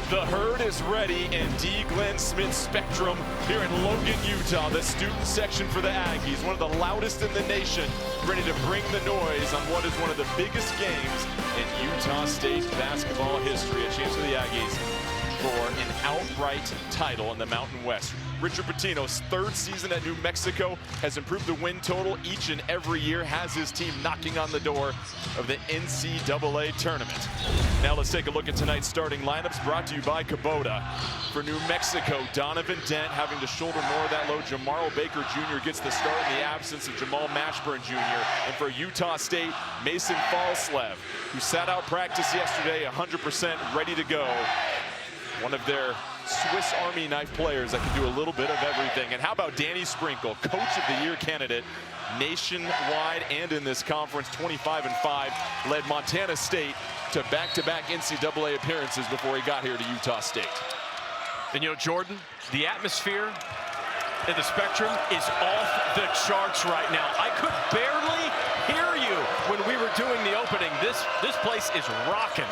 The herd is ready in D. Glenn Smith Spectrum here in Logan, Utah. The student section for the Aggies, one of the loudest in the nation, ready to bring the noise on what is one of the biggest games in Utah State basketball history. A chance for the Aggies for an outright title in the Mountain West. Richard Pitino's third season at New Mexico has improved the win total each and every year, has his team knocking on the door of the NCAA tournament. Now let's take a look at tonight's starting lineups, brought to you by Kubota. For New Mexico, Donovan Dent having to shoulder more of that load. Jamarl Baker Jr. gets the start in the absence of Jamal Mashburn Jr. And for Utah State, Mason Falslev, who sat out practice yesterday 100% ready to go. One of their Swiss Army knife players that can do a little bit of everything. And how about Danny Sprinkle, Coach of the Year candidate nationwide and in this conference, 25-5, led Montana State to back-to-back NCAA appearances before he got here to Utah State. And you know, Jordan, the atmosphere in the Spectrum is off the charts right now. I could barely hear you when we were doing the opening. This place is rocking.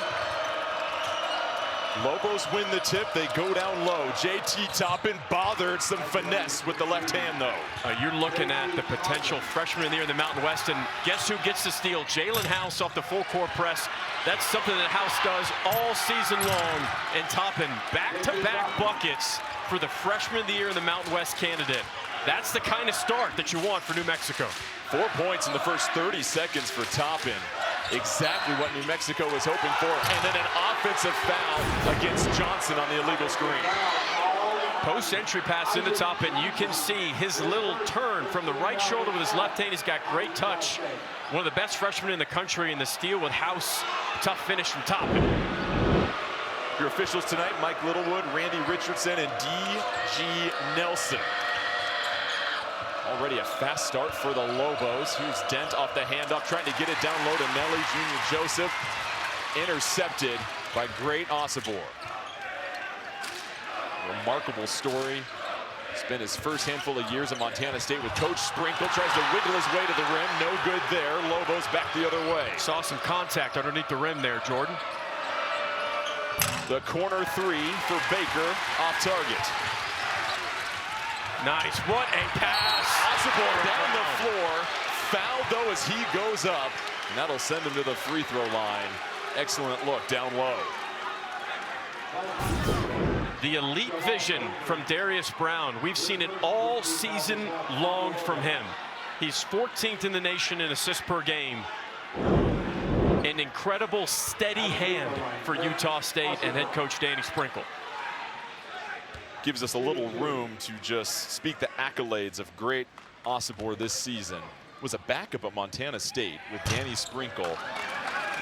Lobos win the tip, they go down low. JT Toppin bothered some finesse with the left hand though. You're looking at the potential freshman of the year in the Mountain West, and guess who gets the steal? Jalen House off the full court press. That's something that House does all season long. And Toppin, back-to-back buckets for the freshman of the year in the Mountain West candidate. That's the kind of start that you want for New Mexico. 4 points in the first 30 seconds for Toppin. Exactly what New Mexico was hoping for. And then an offensive foul against Johnson on the illegal screen. Post entry pass in the Toppin. You can see his little turn from the right shoulder with his left hand. He's got great touch. One of the best freshmen in the country in the steal with House. Tough finish from Toppin. Your officials tonight, Mike Littlewood, Randy Richardson, and D.G. Nelson. Already a fast start for the Lobos. Here's Dent off the handoff, trying to get it down low to Nelly Jr. Joseph. Intercepted by great Osobor. Remarkable story. Spent his first handful of years at Montana State with Coach Sprinkle. Tries to wiggle his way to the rim. No good there. Lobos back the other way. Saw some contact underneath the rim there, Jordan. The corner three for Baker, off target. Nice, what a pass. Osobor down the floor. Fouled though as he goes up. And that'll send him to the free throw line. Excellent look down low. The elite vision from Darius Brown. We've seen it all season long from him. He's 14th in the nation in assists per game. An incredible steady hand for Utah State and head coach Danny Sprinkle. Gives us a little room to just speak the accolades of great Osobor this season. Was a backup at Montana State with Danny Sprinkle.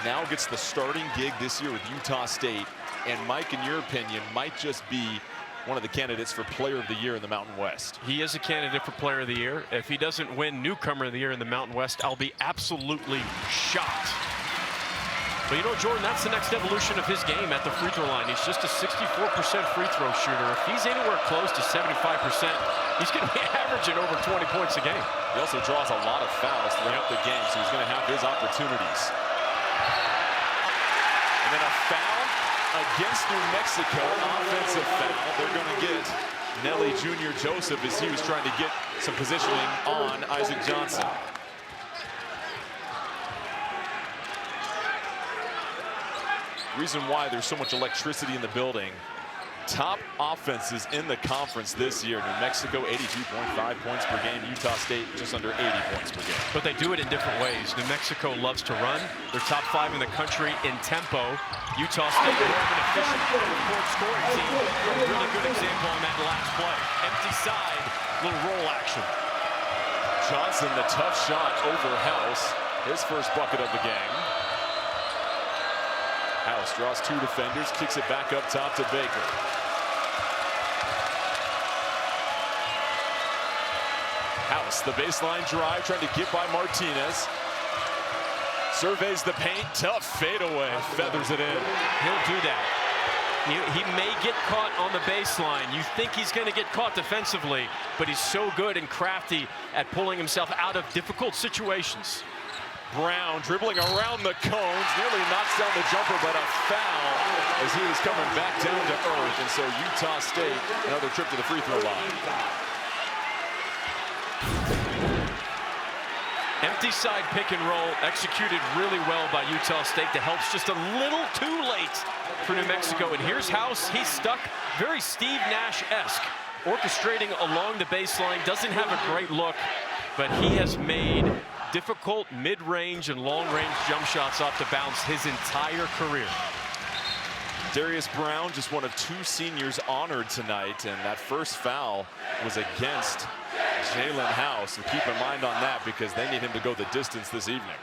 Now gets the starting gig this year with Utah State. And Mike, in your opinion, might just be one of the candidates for Player of the Year in the Mountain West. He is a candidate for Player of the Year. If he doesn't win Newcomer of the Year in the Mountain West, I'll be absolutely shocked. But you know, Jordan, that's the next evolution of his game at the free throw line. He's just a 64% free throw shooter. If he's anywhere close to 75%, he's going to be averaging over 20 points a game. He also draws a lot of fouls throughout the game, so he's going to have his opportunities. And then a foul against New Mexico, offensive foul. They're going to get Nelly Jr. Joseph as he was trying to get some positioning on Isaac Johnson. Reason why there's so much electricity in the building. Top offenses in the conference this year. New Mexico 82.5 points per game. Utah State just under 80 points per game. But they do it in different ways. New Mexico loves to run. They're top 5 in the country in tempo. Utah State, more of an efficient court scoring team. A really good example on that last play. Empty side, little roll action. Johnson, the tough shot over House. His first bucket of the game. House draws two defenders, kicks it back up top to Baker. House, the baseline drive, trying to get by Martinez. Surveys the paint, tough fadeaway, feathers it in. He'll do that. He may get caught on the baseline. You think he's going to get caught defensively, but he's so good and crafty at pulling himself out of difficult situations. Brown dribbling around the cones, nearly knocks down the jumper, but a foul as he was coming back down to earth. And so Utah State, another trip to the free throw line. Empty side pick and roll executed really well by Utah State. The help's just a little too late for New Mexico. And here's House. He's stuck, very Steve Nash-esque, orchestrating along the baseline. Doesn't have a great look, but he has made difficult mid-range and long-range jump shots off the bounce his entire career. Darius Brown, just one of 2 seniors honored tonight, and that first foul was against Jalen House. And keep in mind on that because they need him to go the distance this evening.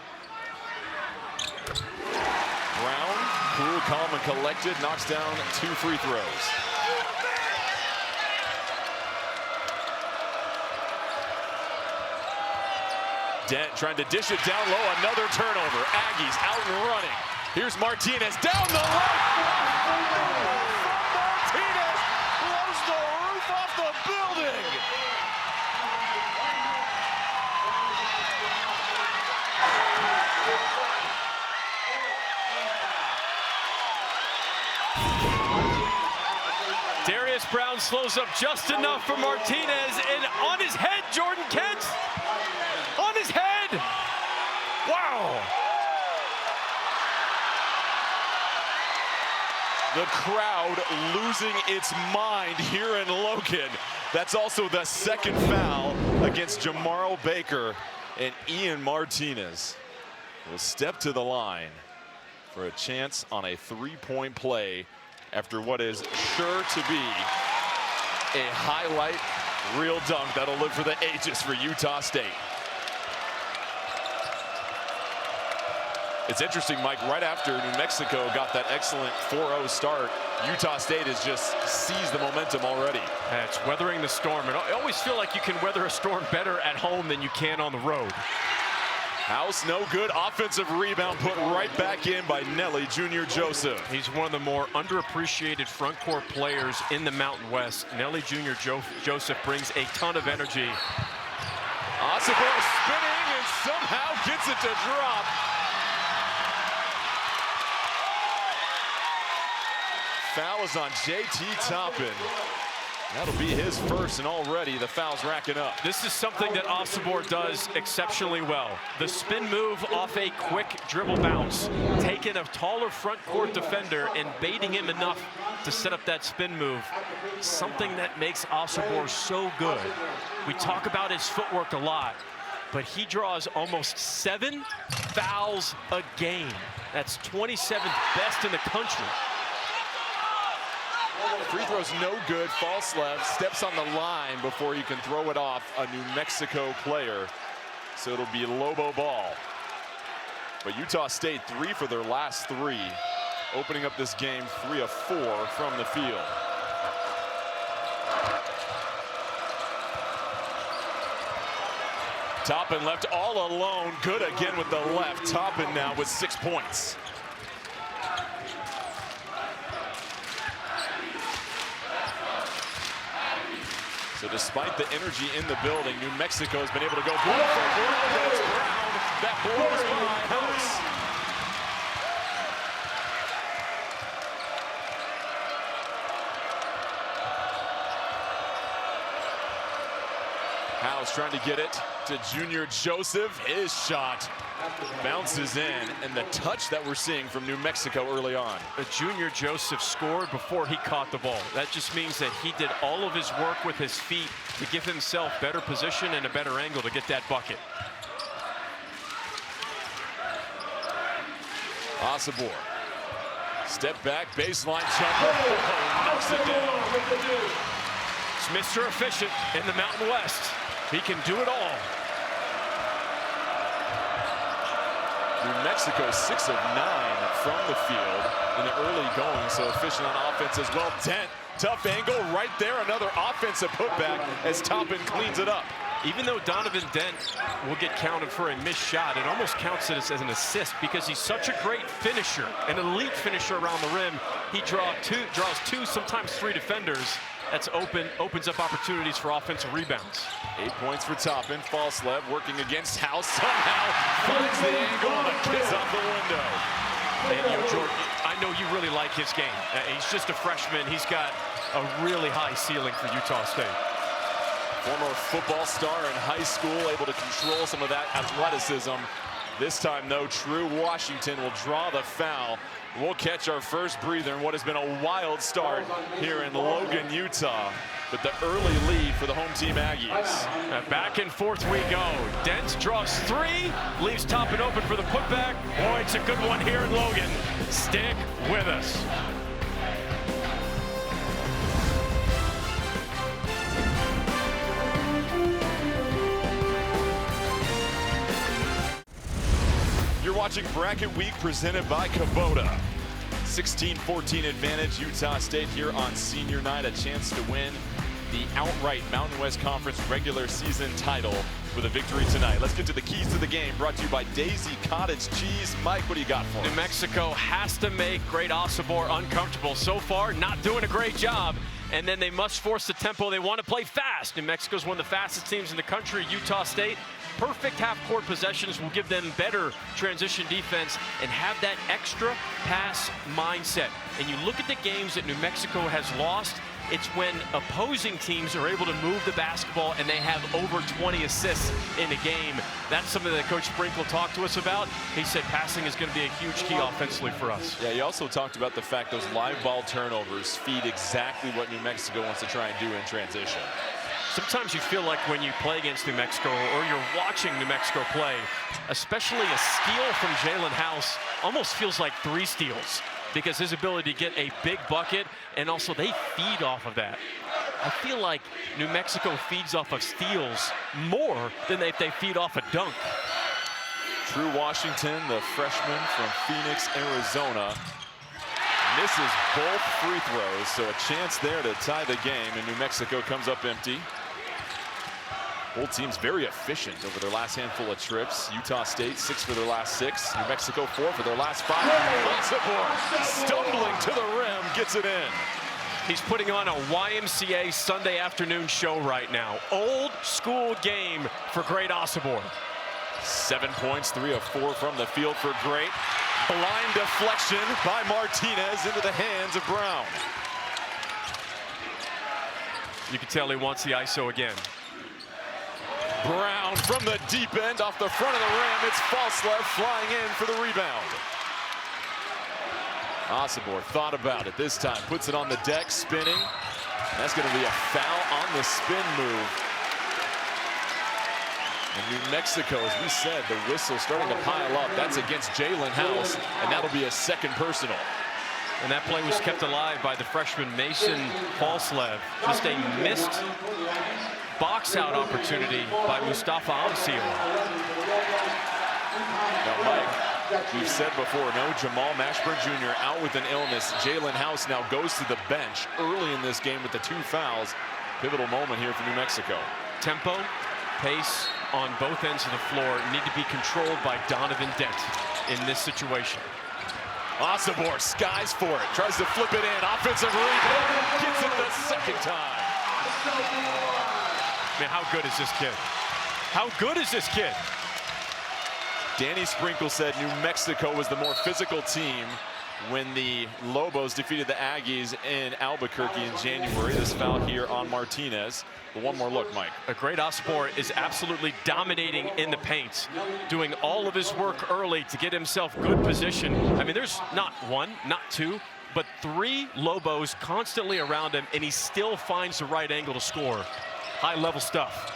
Brown, cool, calm, and collected, knocks down 2 free throws. Dent trying to dish it down low, another turnover. Aggies out and running. Here's Martinez down the lane. Martinez blows the roof off the building. Darius Brown slows up just enough for Martinez, and on his head, Jordan Kent. On his head. Wow. The crowd losing its mind here in Logan. That's also the second foul against Jamaro Baker, and Ian Martinez will step to the line for a chance on a 3-point play after what is sure to be a highlight reel dunk that'll live for the ages for Utah State. It's interesting, Mike, right after New Mexico got that excellent 4-0 start, Utah State has just seized the momentum already. It's weathering the storm. And I always feel like you can weather a storm better at home than you can on the road. House, no good. Offensive rebound put right back in by Nelly Jr. Joseph. He's one of the more underappreciated front court players in the Mountain West. Nelly Jr. Joseph brings a ton of energy. Osobor spinning and somehow gets it to drop. Foul is on J.T. Toppin. That'll be his first, and already the foul's racking up. This is something that Osobor does exceptionally well. The spin move off a quick dribble bounce, taking a taller front court defender and baiting him enough to set up that spin move. Something that makes Osobor so good. We talk about his footwork a lot, but he draws almost 7 fouls a game. That's 27th best in the country. Free throw's no good, false left, steps on the line before you can throw it off a New Mexico player. So it'll be Lobo ball. But Utah State 3 for their last 3, opening up this game 3 of 4 from the field. Toppin left all alone, good again with the left. Toppin now with 6 points. So despite the energy in the building, New Mexico has been able to go blow for blow. That's Brown. That blows by House. House trying to get it to Junior Joseph. His shot bounces in, and the touch that we're seeing from New Mexico early on. Junior Joseph scored before he caught the ball. That just means that he did all of his work with his feet to give himself better position and a better angle to get that bucket. Osobor. Step back, baseline jumper. Knocks it down. It's Mr. Efficient in the Mountain West. He can do it all. New Mexico 6 of 9 from the field in the early going, so efficient on offense as well. Dent, tough angle right there. Another offensive putback as Toppin cleans it up. even though Donovan Dent will get counted for a missed shot, it almost counts it as an assist because he's such a great finisher, an elite finisher around the rim. He draws two, sometimes three defenders. That's opens up opportunities for offensive rebounds. 8 points for Toppin. Falslev working against House. Somehow finds the angle and a kiss off the window. And Jordan, I know you really like his game. He's just a freshman. He's got a really high ceiling for Utah State. Former football star in high school, able to control some of that athleticism. This time, though, True Washington will draw the foul. We'll catch our first breather in what has been a wild start here in Logan, Utah. But the early lead for the home team Aggies. Back and forth we go. Dent draws three, leaves Toppin open for the putback. Boy, it's a good one here in Logan. Stick with us. You're watching Bracket Week presented by Kubota. 16-14 advantage, Utah State here on senior night. A chance to win the outright Mountain West Conference regular season title with a victory tonight. Let's get to the keys to the game, brought to you by Daisy Cottage Cheese. Mike, what do you got for us? New Mexico has to make Great Osobor uncomfortable. So far, not doing a great job. And then they must force the tempo. They want to play fast. New Mexico's one of the fastest teams in the country. Utah State, perfect half-court possessions will give them better transition defense and have that extra pass mindset. And you look at the games that New Mexico has lost, it's when opposing teams are able to move the basketball and they have over 20 assists in a game. That's something that Coach Sprinkle talked to us about. He said passing is going to be a huge key offensively for us. Yeah, he also talked about the fact those live ball turnovers feed exactly what New Mexico wants to try and do in transition. Sometimes you feel like when you play against New Mexico or you're watching New Mexico play, especially a steal from Jalen House almost feels like 3 steals because his ability to get a big bucket, and also they feed off of that. I feel like New Mexico feeds off of steals more than if they feed off a dunk. True Washington, the freshman from Phoenix, Arizona, misses both free throws, so a chance there to tie the game, and New Mexico comes up empty. Both teams very efficient over their last handful of trips. Utah State 6 for their last 6. New Mexico 4 for their last 5. Osobor stumbling to the rim, gets it in. He's putting on a YMCA Sunday afternoon show right now. Old school game for Great Osobor. 7 points, 3 of 4 from the field for Great. Blind deflection by Martinez into the hands of Brown. You can tell he wants the ISO again. Brown from the deep end off the front of the rim. It's Falslev flying in for the rebound. Osobor thought about it this time, puts it on the deck, spinning. That's going to be a foul on the spin move. And New Mexico, as we said, the whistle starting to pile up. That's against Jalen House, and that'll be a second personal. And that play was kept alive by the freshman Mason Falslev. Just a missed box out opportunity by Mustafa Amsil. Now, Mike, we've said before, no Jamal Mashburn Jr. out with an illness. Jalen House now goes to the bench early in this game with the 2 fouls. Pivotal moment here for New Mexico. Tempo, pace on both ends of the floor need to be controlled by Donovan Dent in this situation. Osobor skies for it, tries to flip it in, offensive rebound, gets it the second time. Man, how good is this kid? How good is this kid? Danny Sprinkle said New Mexico was the more physical team when the Lobos defeated the Aggies in Albuquerque in January. This foul here on Martinez. But one more look, Mike. A Great Osobor is absolutely dominating in the paint, doing all of his work early to get himself good position. I mean, there's not 1, not 2, but 3 Lobos constantly around him, and he still finds the right angle to score. High-level stuff.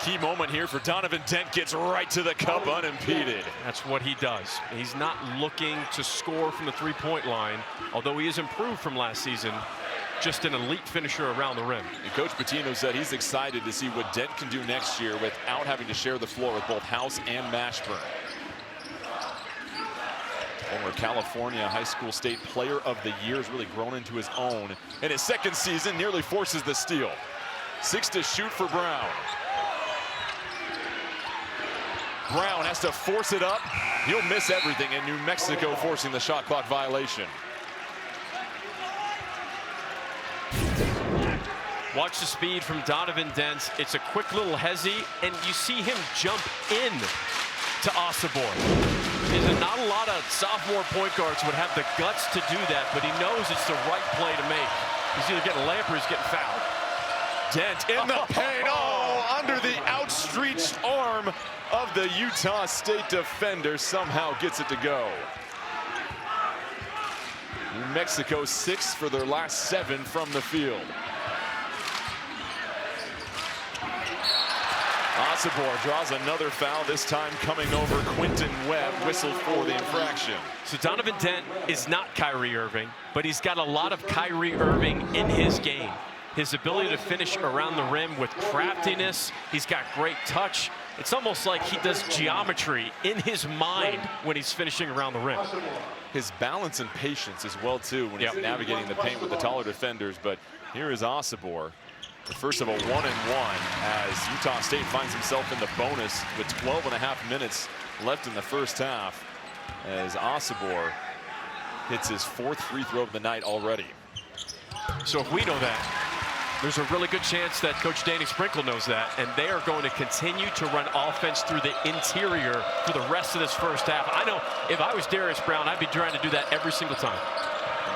Key moment here for Donovan Dent, gets right to the cup unimpeded. That's what he does. He's not looking to score from the 3-point line, although he has improved from last season. Just an elite finisher around the rim. And Coach Pitino said he's excited to see what Dent can do next year without having to share the floor with both House and Mashburn. Former California High School State Player of the Year has really grown into his own. In his second season, nearly forces the steal. 6 to shoot for Brown. Brown has to force it up. He'll miss everything, and New Mexico forcing the shot clock violation. Watch the speed from Donovan Dent. It's a quick little hezzy, and you see him jump in to Osobor. There's not a lot of sophomore point guards would have the guts to do that, but he knows it's the right play to make. He's either getting a layup or he's getting fouled. Dent in the paint, under the outstretched arm of the Utah State defender, somehow gets it to go. New Mexico 6 for their last 7 from the field. Osobor draws another foul, this time coming over Quentin Webb, whistled for the infraction. So Donovan Dent is not Kyrie Irving, but he's got a lot of Kyrie Irving in his game. His ability to finish around the rim with craftiness, he's got great touch. It's almost like he does geometry in his mind when he's finishing around the rim. His balance and patience as well, too, when he's navigating the paint with the taller defenders. But here is Osobor. The first of a 1-and-1 as Utah State finds himself in the bonus with 12.5 minutes left in the first half as Osobor hits his 4th free throw of the night already. So if we know that, there's a really good chance that Coach Danny Sprinkle knows that, and they are going to continue to run offense through the interior for the rest of this first half. I know if I was Darius Brown, I'd be trying to do that every single time.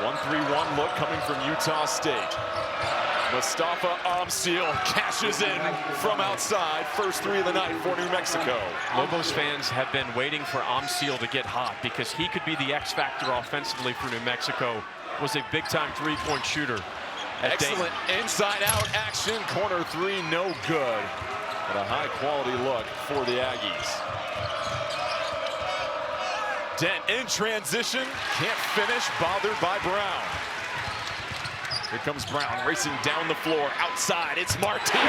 1-3-1 look coming from Utah State. Mustafa Amsil cashes in from outside. First 3 of the night for New Mexico. Lobos fans have been waiting for Amsil to get hot because he could be the X factor offensively for New Mexico. Was a big-time three-point shooter. Excellent inside-out action. Corner 3, no good. But a high-quality look for the Aggies. Dent in transition, can't finish, bothered by Brown. Here comes Brown racing down the floor, outside, it's Martinez.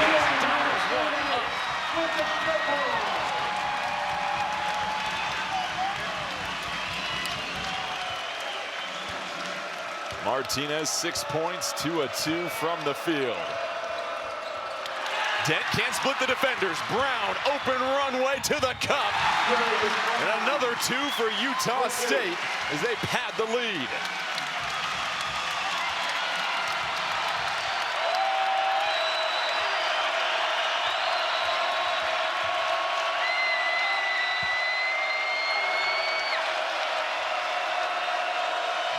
Martinez 6 points, 2 of 2 from the field. Dent can't split the defenders. Brown, open runway to the cup. And another 2 for Utah State as they pad the lead.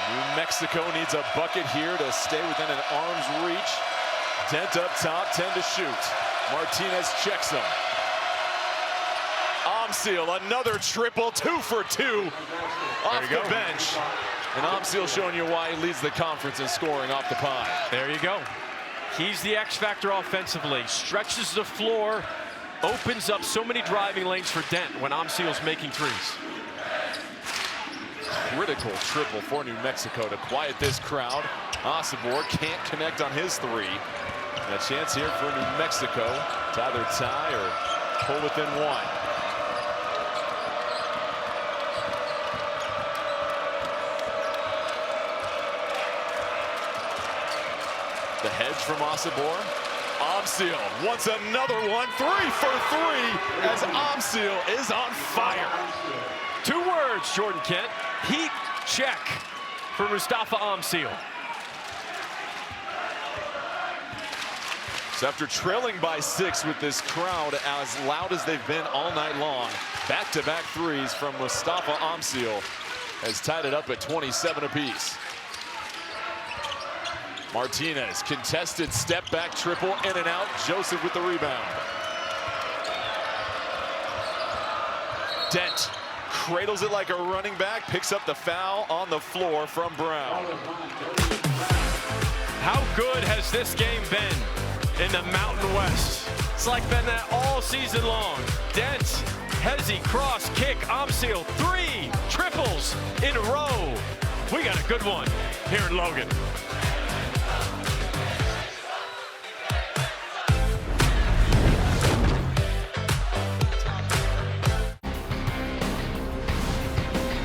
New Mexico needs a bucket here to stay within an arm's reach. Dent up top, 10 to shoot. Martinez checks him. Amsil, another triple, 2 for 2 off the bench. And Amsil showing you why he leads the conference in scoring off the pine. There you go. He's the X factor offensively. Stretches the floor, opens up so many driving lanes for Dent when Amsil's making threes. Critical triple for New Mexico to quiet this crowd. Osobor can't connect on his 3. And a chance here for New Mexico to either tie or pull within 1. The hedge from Osobor. Amsil wants another one. 3 for 3 as Amsil is on fire. 2 words, Jordan Kent. Heat check for Mustafa Amsil. So after trailing by 6 with this crowd as loud as they've been all night long, back-to-back threes from Mustafa Amsil has tied it up at 27 apiece. Martinez, contested step-back triple, in and out. Joseph with the rebound. Dent cradles it like a running back, picks up the foul on the floor from Brown. How good has this game been in the Mountain West? It's like been that all season long. Dent, hezzy, cross, kick, Amsil, 3 triples in a row. We got a good one here in Logan.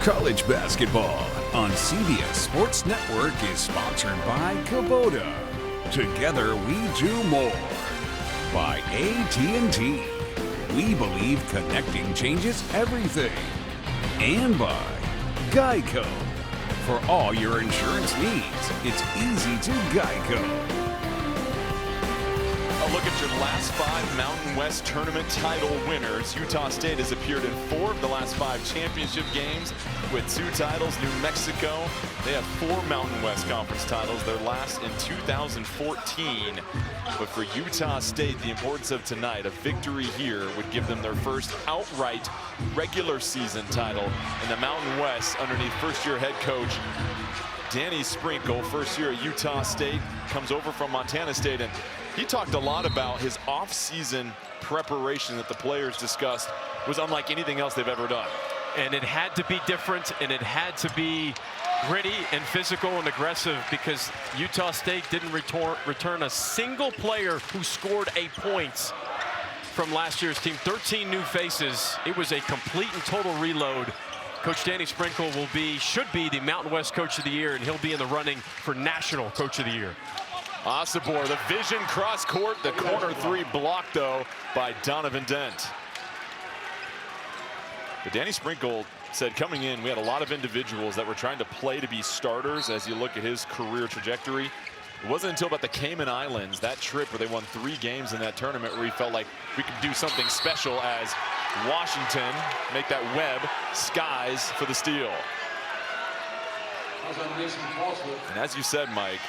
College basketball on CBS Sports Network is sponsored by Kubota. Together we do more. By AT&T. we believe connecting changes everything. And by Geico. For all your insurance needs, it's easy to Geico. A look at your last 5 Mountain West tournament title winners. Utah State has appeared in 4 of the last 5 championship games with 2 titles. New Mexico, they have 4 Mountain West Conference titles, their last in 2014. But for Utah State, the importance of tonight, a victory here would give them their first outright regular season title in the Mountain West underneath first-year head coach Danny Sprinkle. First year at Utah State, comes over from Montana State, and he talked a lot about his off-season preparation that the players discussed was unlike anything else they've ever done. And it had to be different, and it had to be gritty and physical and aggressive, because Utah State didn't return a single player who scored a point from last year's team. 13 new faces. It was a complete and total reload. Coach Danny Sprinkle should be the Mountain West Coach of the Year, and he'll be in the running for National Coach of the Year. Osobor, the vision cross court, the corner 3 blocked though by Donovan Dent. But Danny Sprinkle said coming in, we had a lot of individuals that were trying to play to be starters as you look at his career trajectory. It wasn't until about the Cayman Islands, that trip where they won 3 games in that tournament, where he felt like we could do something special as Washington make that web skies for the steal. And as you said, Mike,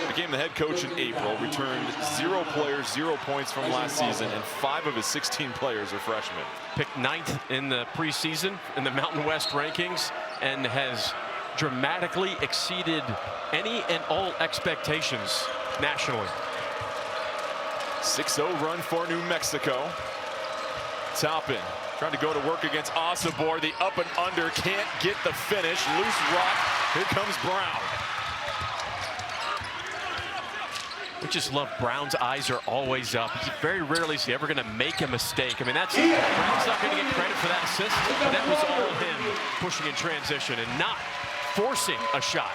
became the head coach in April, returned 0 players, 0 points from last season, and 5 of his 16 players are freshmen. Picked 9th in the preseason in the Mountain West rankings, and has dramatically exceeded any and all expectations nationally. 6-0 run for New Mexico. Toppin trying to go to work against Osobor. The up and under, can't get the finish. Loose rock. Here comes Brown. We just love Brown's eyes are always up. Very rarely is he ever going to make a mistake. I mean, Brown's not going to get credit for that assist, but that was all him pushing in transition and not forcing a shot.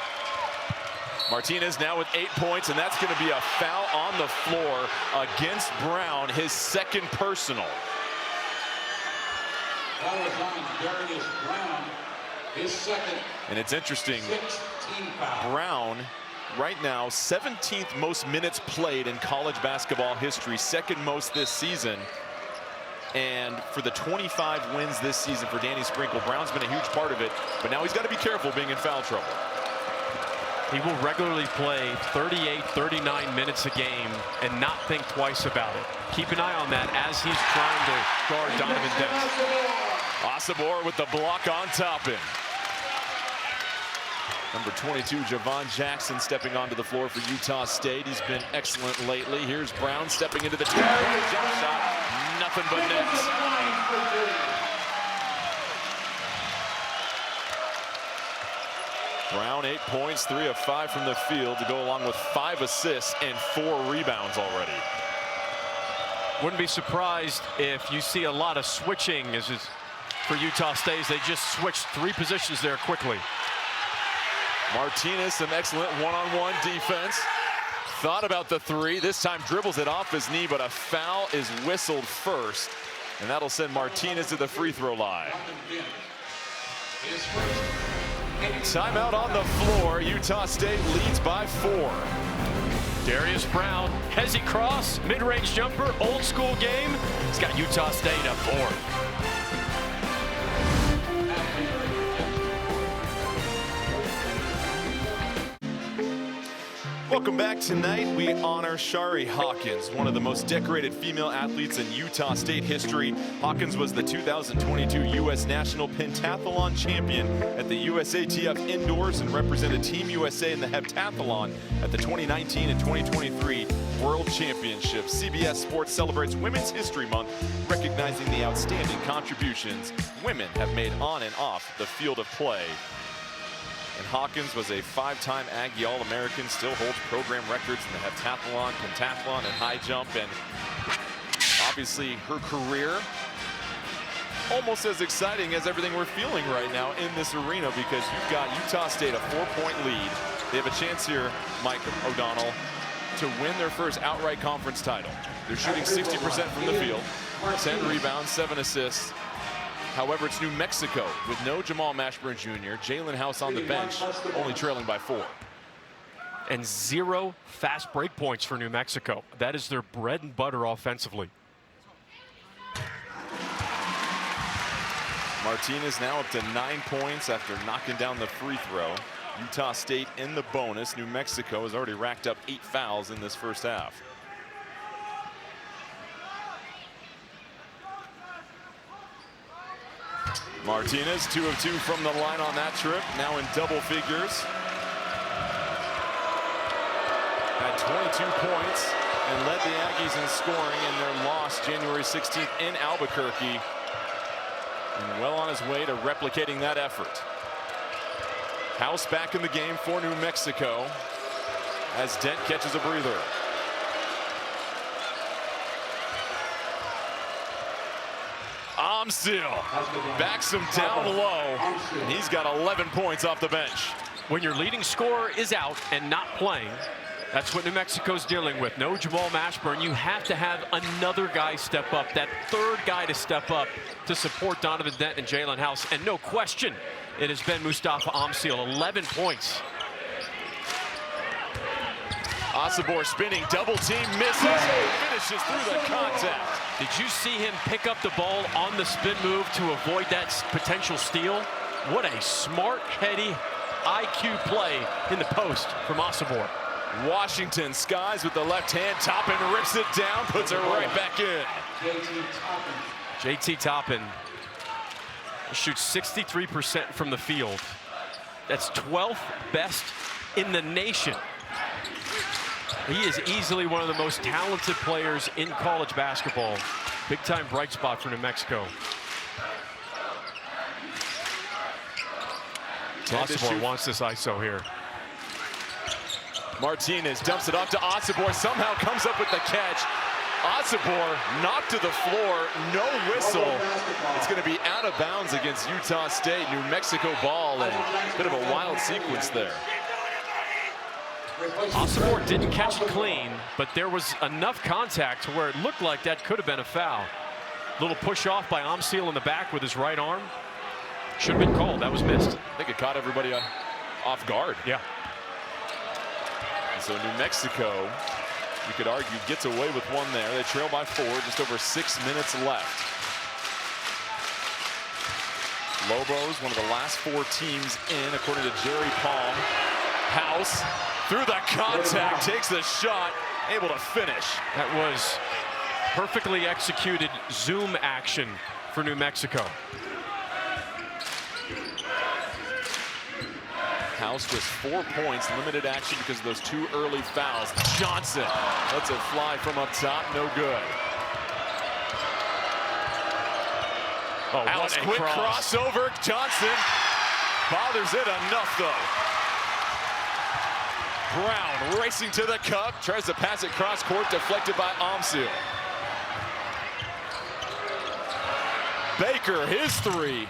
Martinez now with 8 points, and that's going to be a foul on the floor against Brown, his 2nd personal. That was on Darius Brown, his 2nd. And it's interesting, Brown right now 17th most minutes played in college basketball history, 2nd most this season. And for the 25 wins this season for Danny Sprinkle, Brown's been a huge part of it, but now he's got to be careful being in foul trouble. He will regularly play 38, 39 minutes a game and not think twice about it. Keep an eye on that as he's trying to guard Donovan Dent. Osobor with the block on Toppin. Number 22, Javon Jackson, stepping onto the floor for Utah State. He's been excellent lately. Here's Brown stepping into the 2-point jump shot. Nothing but nets. Brown 8 points, 3 of 5 from the field to go along with 5 assists and 4 rebounds already. Wouldn't be surprised if you see a lot of switching for Utah State. They just switched 3 positions there quickly. Martinez, some excellent one-on-one defense. Thought about the 3. This time dribbles it off his knee, but a foul is whistled first. And that'll send Martinez to the free throw line. Timeout on the floor. Utah State leads by 4. Darius Brown, hezzy cross, mid-range jumper, old school game. He's got Utah State up 4. Welcome back. Tonight we honor Shari Hawkins, one of the most decorated female athletes in Utah State history. Hawkins was the 2022 U.S. National Pentathlon Champion at the USATF Indoors and represented Team USA in the heptathlon at the 2019 and 2023 World Championships. CBS Sports celebrates Women's History Month, recognizing the outstanding contributions women have made on and off the field of play. And Hawkins was a 5-time Aggie All-American, still holds program records in the heptathlon, pentathlon, and high jump. And obviously her career almost as exciting as everything we're feeling right now in this arena, because you've got Utah State a 4-point lead. They have a chance here, Mike O'Donnell, to win their first outright conference title. They're shooting 60% from the field. 10 rebounds, 7 assists. However, it's New Mexico with no Jamal Mashburn Jr., Jalen House on the bench, only trailing by 4. And 0 fast break points for New Mexico. That is their bread and butter offensively. Martinez now up to 9 points after knocking down the free throw. Utah State in the bonus. New Mexico has already racked up 8 fouls in this first half. Martinez 2 of 2 from the line on that trip, now in double figures. Had 22 points and led the Aggies in scoring in their loss January 16th in Albuquerque. And well on his way to replicating that effort. House back in the game for New Mexico as Dent catches a breather. Amsil backs him down low, and he's got 11 points off the bench. When your leading scorer is out and not playing, that's what New Mexico's dealing with. No Jamal Mashburn. You have to have another guy step up, that third guy to step up to support Donovan Dent and Jalen House. And no question, it has been Mustafa Amsil, 11 points. Asibor spinning, double team, misses, finishes through the contact. Did you see him pick up the ball on the spin move to avoid that potential steal? What a smart, heady IQ play in the post from Asibor. Washington skies with the left hand. Toppin rips it down, puts it right back in. JT Toppin shoots 63% from the field. That's 12th best in the nation. He is easily one of the most talented players in college basketball. Big time bright spot for New Mexico. Asibor wants this ISO here. Martinez dumps it off to Asibor, somehow comes up with the catch. Asibor knocked to the floor, no whistle. It's going to be out of bounds against Utah State. New Mexico ball, and a bit of a wild sequence there. Asibor didn't catch it clean, but there was enough contact to where it looked like that could have been a foul. Little push off by Amsil in the back with his right arm. Should have been called. That was missed. I think it caught everybody off guard. Yeah. So New Mexico, you could argue, gets away with one there. They trail by 4, just over 6 minutes left. Lobos, one of the last 4 teams in, according to Jerry Palm. House, through the contact, takes the shot, able to finish. That was perfectly executed zoom action for New Mexico. House with 4 points, limited action because of those 2 early fouls. Johnson lets it fly from up top, no good. Oh, House, quick crossover. Johnson bothers it enough though. Brown racing to the cup, tries to pass it cross court, deflected by Amsil. Baker, his 3.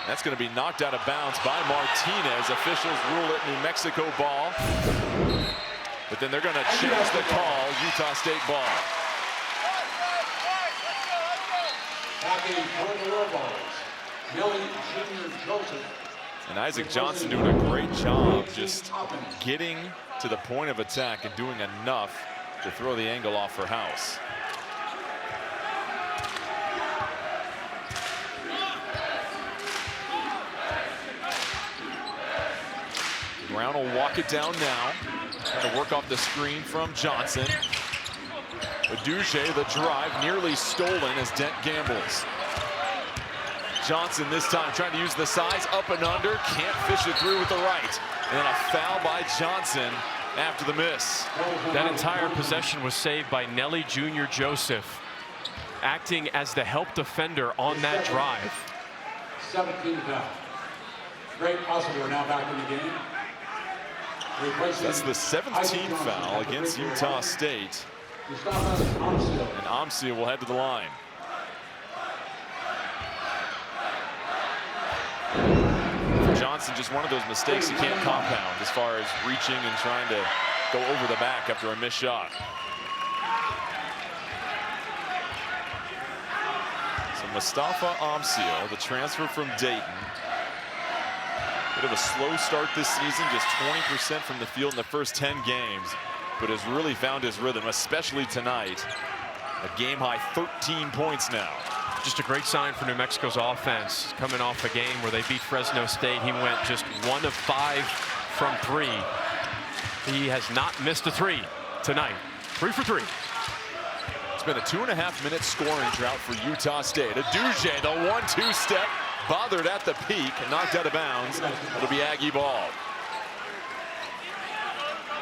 That's going to be knocked out of bounds by Martinez. Officials rule it New Mexico ball. But then they're going to change the call, Utah State ball. And Isaac Johnson doing a great job just getting to the point of attack and doing enough to throw the angle off for House. Brown will walk it down now. Trying to work off the screen from Johnson. Aduje, the drive, nearly stolen as Dent gambles. Johnson this time trying to use the size, up and under, can't fish it through with the right. And then a foul by Johnson after the miss. That entire possession was saved by Nelly Jr. Joseph, acting as the help defender on that drive. 17 foul. Greg Asibor now back in the game. That's the 17th foul against Utah State. And Amsil will head to the line. For Johnson, just one of those mistakes you can't compound as far as reaching and trying to go over the back after a missed shot. Mustafa Amsil, the transfer from Dayton. Bit of a slow start this season, just 20% from the field in the first 10 games, but has really found his rhythm, especially tonight. A game-high 13 points now. Just a great sign for New Mexico's offense. Coming off a game where they beat Fresno State, he went just 1 of 5 from 3. He has not missed a 3 tonight. 3 for 3. It's been a 2.5-minute scoring drought for Utah State. Aduje, the 1-2 step, bothered at the peak, knocked out of bounds. It'll be Aggie ball.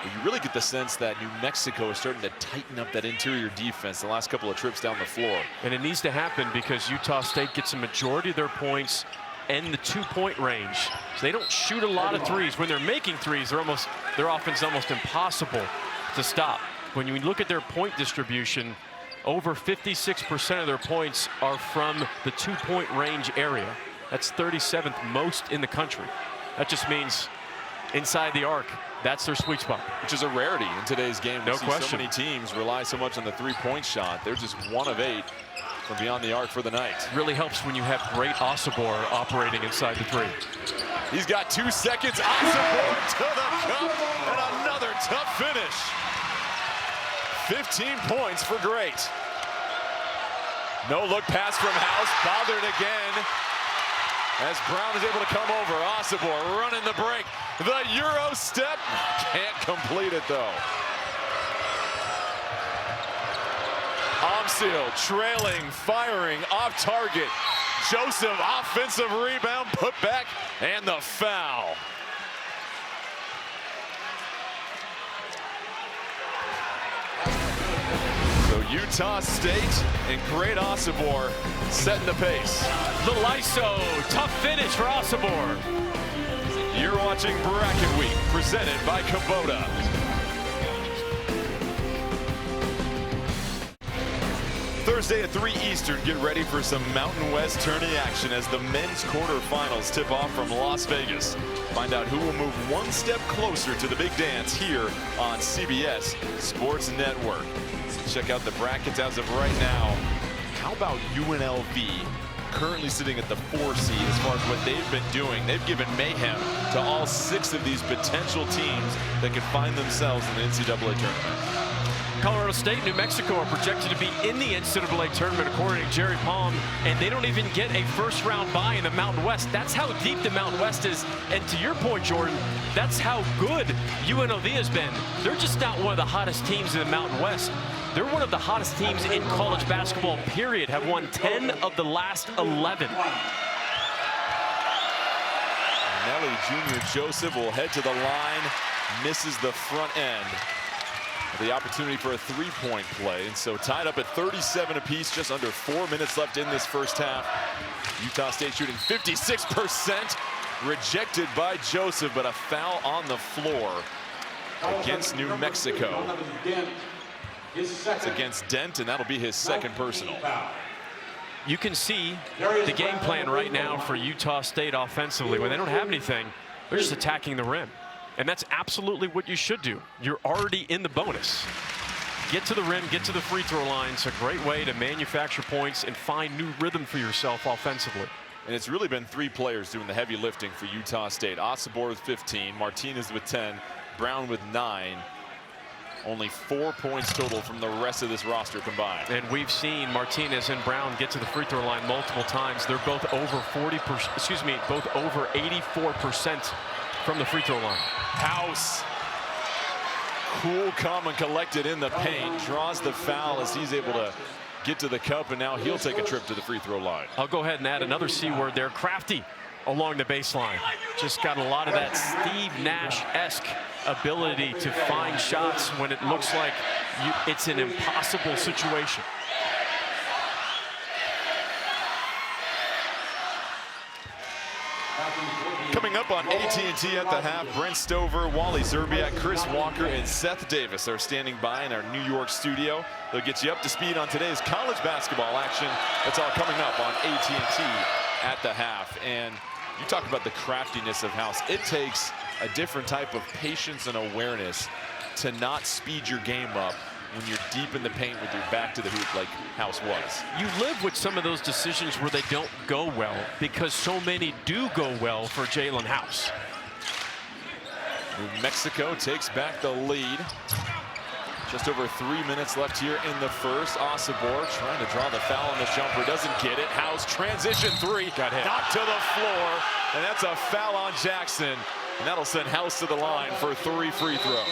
But you really get the sense that New Mexico is starting to tighten up that interior defense the last couple of trips down the floor. And it needs to happen because Utah State gets a majority of their points in the 2-point range. So they don't shoot a lot of threes. When they're making threes, their offense is almost impossible to stop. When you look at their point distribution, over 56% of their points are from the 2-point range area. That's 37th most in the country. That just means inside the arc, that's their sweet spot. Which is a rarity in today's game. No question. So many teams rely so much on the 3-point shot. They're just 1 of 8 from beyond the arc for the night. Really helps when you have great Osobor operating inside the 3. He's got 2 seconds. Osobor to the cup and another tough finish. 15 points for Great. No look pass from House, bothered again. As Brown is able to come over, Osobor running the break. The Euro step, can't complete it though. Amsil trailing, firing, off target. Joseph, offensive rebound, put back, and the foul. So Utah State and Great Osobor setting the pace. Little ISO, tough finish for Osobor. You're watching Bracket Week, presented by Kubota. Thursday at 3 Eastern, get ready for some Mountain West tourney action as the men's quarterfinals tip off from Las Vegas. Find out who will move one step closer to the big dance here on CBS Sports Network. Check out the brackets as of right now. How about UNLV? Currently sitting at the 4 seed as far as what they've been doing. They've given mayhem to all 6 of these potential teams that could find themselves in the NCAA tournament. Colorado State, New Mexico are projected to be in the NCAA tournament according to Jerry Palm, and they don't even get a first-round bye in the Mountain West. That's how deep the Mountain West is, and to your point, Jordan, that's how good UNLV has been. They're just not one of the hottest teams in the Mountain West. They're one of the hottest teams in college basketball, period. Have won 10 of the last 11. Nelly Jr. Joseph will head to the line, misses the front end. The opportunity for a 3-point play, and so tied up at 37 apiece, just under 4 minutes left in this first half. Utah State shooting 56%, rejected by Joseph, but a foul on the floor against New Mexico. It's against Dent, and that'll be his second personal. You can see the game plan right now for Utah State offensively. When they don't have anything, they're just attacking the rim. And that's absolutely what you should do. You're already in the bonus. Get to the rim, get to the free throw line. It's a great way to manufacture points and find new rhythm for yourself offensively. And it's really been 3 players doing the heavy lifting for Utah State. Osobor with 15, Martinez with 10, Brown with 9. Only 4 points total from the rest of this roster combined. And we've seen Martinez and Brown get to the free throw line multiple times. They're both over 40%, excuse me, both over 84% from the free throw line. House, cool, calm, and collected in the paint, draws the foul as he's able to get to the cup, and now he'll take a trip to the free throw line. I'll go ahead and add another C word there, crafty along the baseline. Just got a lot of that Steve Nash-esque ability to find shots when it looks like it's an impossible situation. Coming up on AT&T at the half, Brent Stover, Wally Zerbiak, Chris Walker, and Seth Davis are standing by in our New York studio. They'll get you up to speed on today's college basketball action. That's all coming up on AT&T at the half. And you talk about the craftiness of House. It takes a different type of patience and awareness to not speed your game up when you're deep in the paint with your back to the hoop like House was. You live with some of those decisions where they don't go well because so many do go well for Jalen House. New Mexico takes back the lead. Just over 3 minutes left here in the first. Osobor trying to draw the foul on the jumper, doesn't get it. House transition three, got hit. Knocked to the floor, and that's a foul on Jackson. And that'll send House to the line for 3 free throws.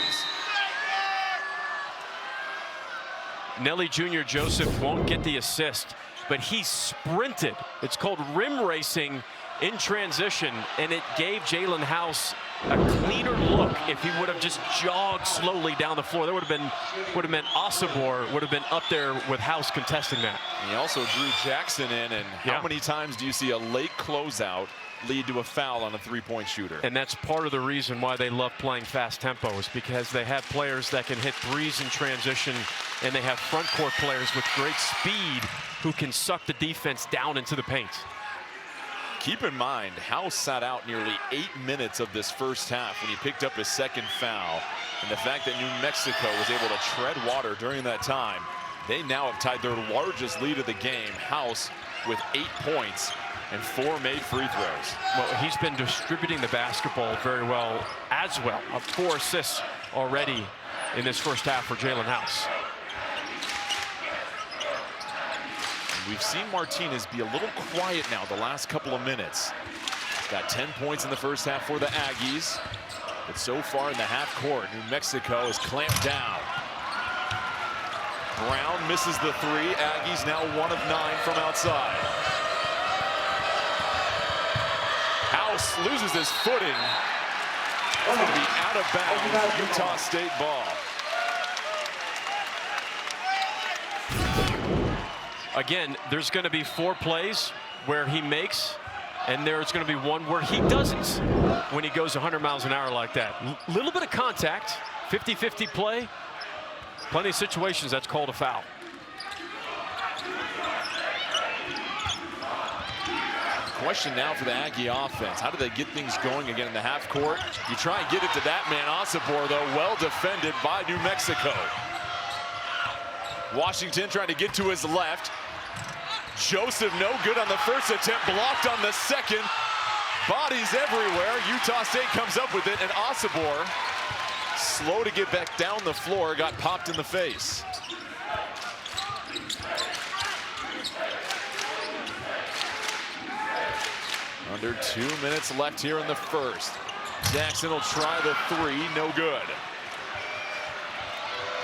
Nelly Jr. Joseph won't get the assist, but he sprinted. It's called rim racing in transition, and it gave Jalen House a cleaner look if he would have just jogged slowly down the floor. That would have meant Osobor would have been up there with House contesting that. He also drew Jackson in, and how many times do you see a late closeout lead to a foul on a three-point shooter? And that's part of the reason why they love playing fast tempos, because they have players that can hit threes in transition, and they have front court players with great speed who can suck the defense down into the paint. Keep in mind, House sat out nearly 8 minutes of this first half when he picked up his second foul. And the fact that New Mexico was able to tread water during that time, they now have tied their largest lead of the game. House with 8 points and 4 made free throws. Well, he's been distributing the basketball very well as well. 4 assists already in this first half for Jalen House. We've seen Martinez be a little quiet now the last couple of minutes. He's got 10 points in the first half for the Aggies. But so far in the half court, New Mexico is clamped down. Brown misses the 3. Aggies now 1 of 9 from outside. House loses his footing. It's going to be out of bounds. Utah State ball. Again, there's going to be 4 plays where he makes, and there's going to be 1 where he doesn't when he goes 100 miles an hour like that. Little bit of contact, 50-50 play, plenty of situations that's called a foul. Question now for the Aggie offense. How do they get things going again in the half court? You try and get it to that man, Osobor, though, well defended by New Mexico. Washington trying to get to his left. Joseph no good on the first attempt, blocked on the second. Bodies everywhere. Utah State comes up with it, and Osobor, slow to get back down the floor, got popped in the face. Under 2 minutes left here in the first. Jackson will try the 3, no good.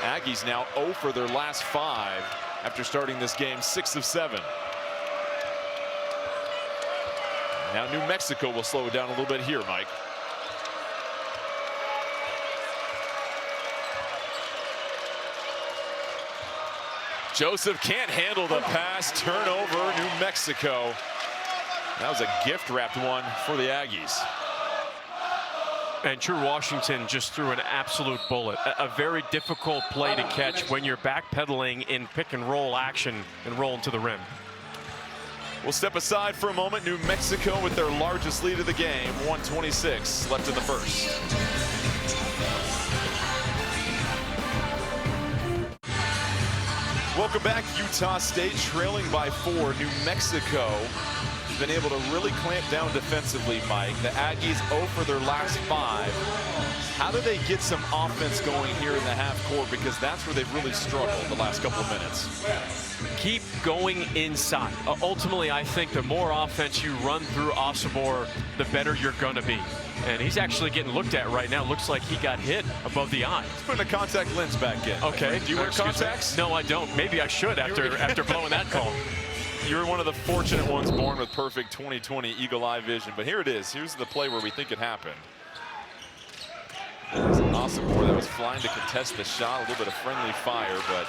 Aggies now 0 for their last 5 after starting this game 6 of 7. Now New Mexico will slow it down a little bit here, Mike. Joseph can't handle the pass. Turnover, New Mexico. That was a gift-wrapped one for the Aggies. And True Washington just threw an absolute bullet. A very difficult play to catch when you're backpedaling in pick-and-roll action and rolling to the rim. We'll step aside for a moment. New Mexico with their largest lead of the game, 1:26 left in the first. Welcome back. Utah State trailing by 4. New Mexico has been able to really clamp down defensively, Mike. The Aggies 0 for their last 5. How do they get some offense going here in the half court? Because that's where they've really struggled the last couple of minutes. Keep going inside. Ultimately, I think the more offense you run through Osobor, the better you're going to be. And he's actually getting looked at right now. Looks like he got hit above the eye. Let's put a contact lens back in. Okay. Do you wear contacts? No, I don't. Maybe I should after blowing that call. You're one of the fortunate ones born with perfect 20/20 eagle eye vision. But here it is. Here's the play where we think it happened. Osobor that was flying to contest the shot. A little bit of friendly fire, but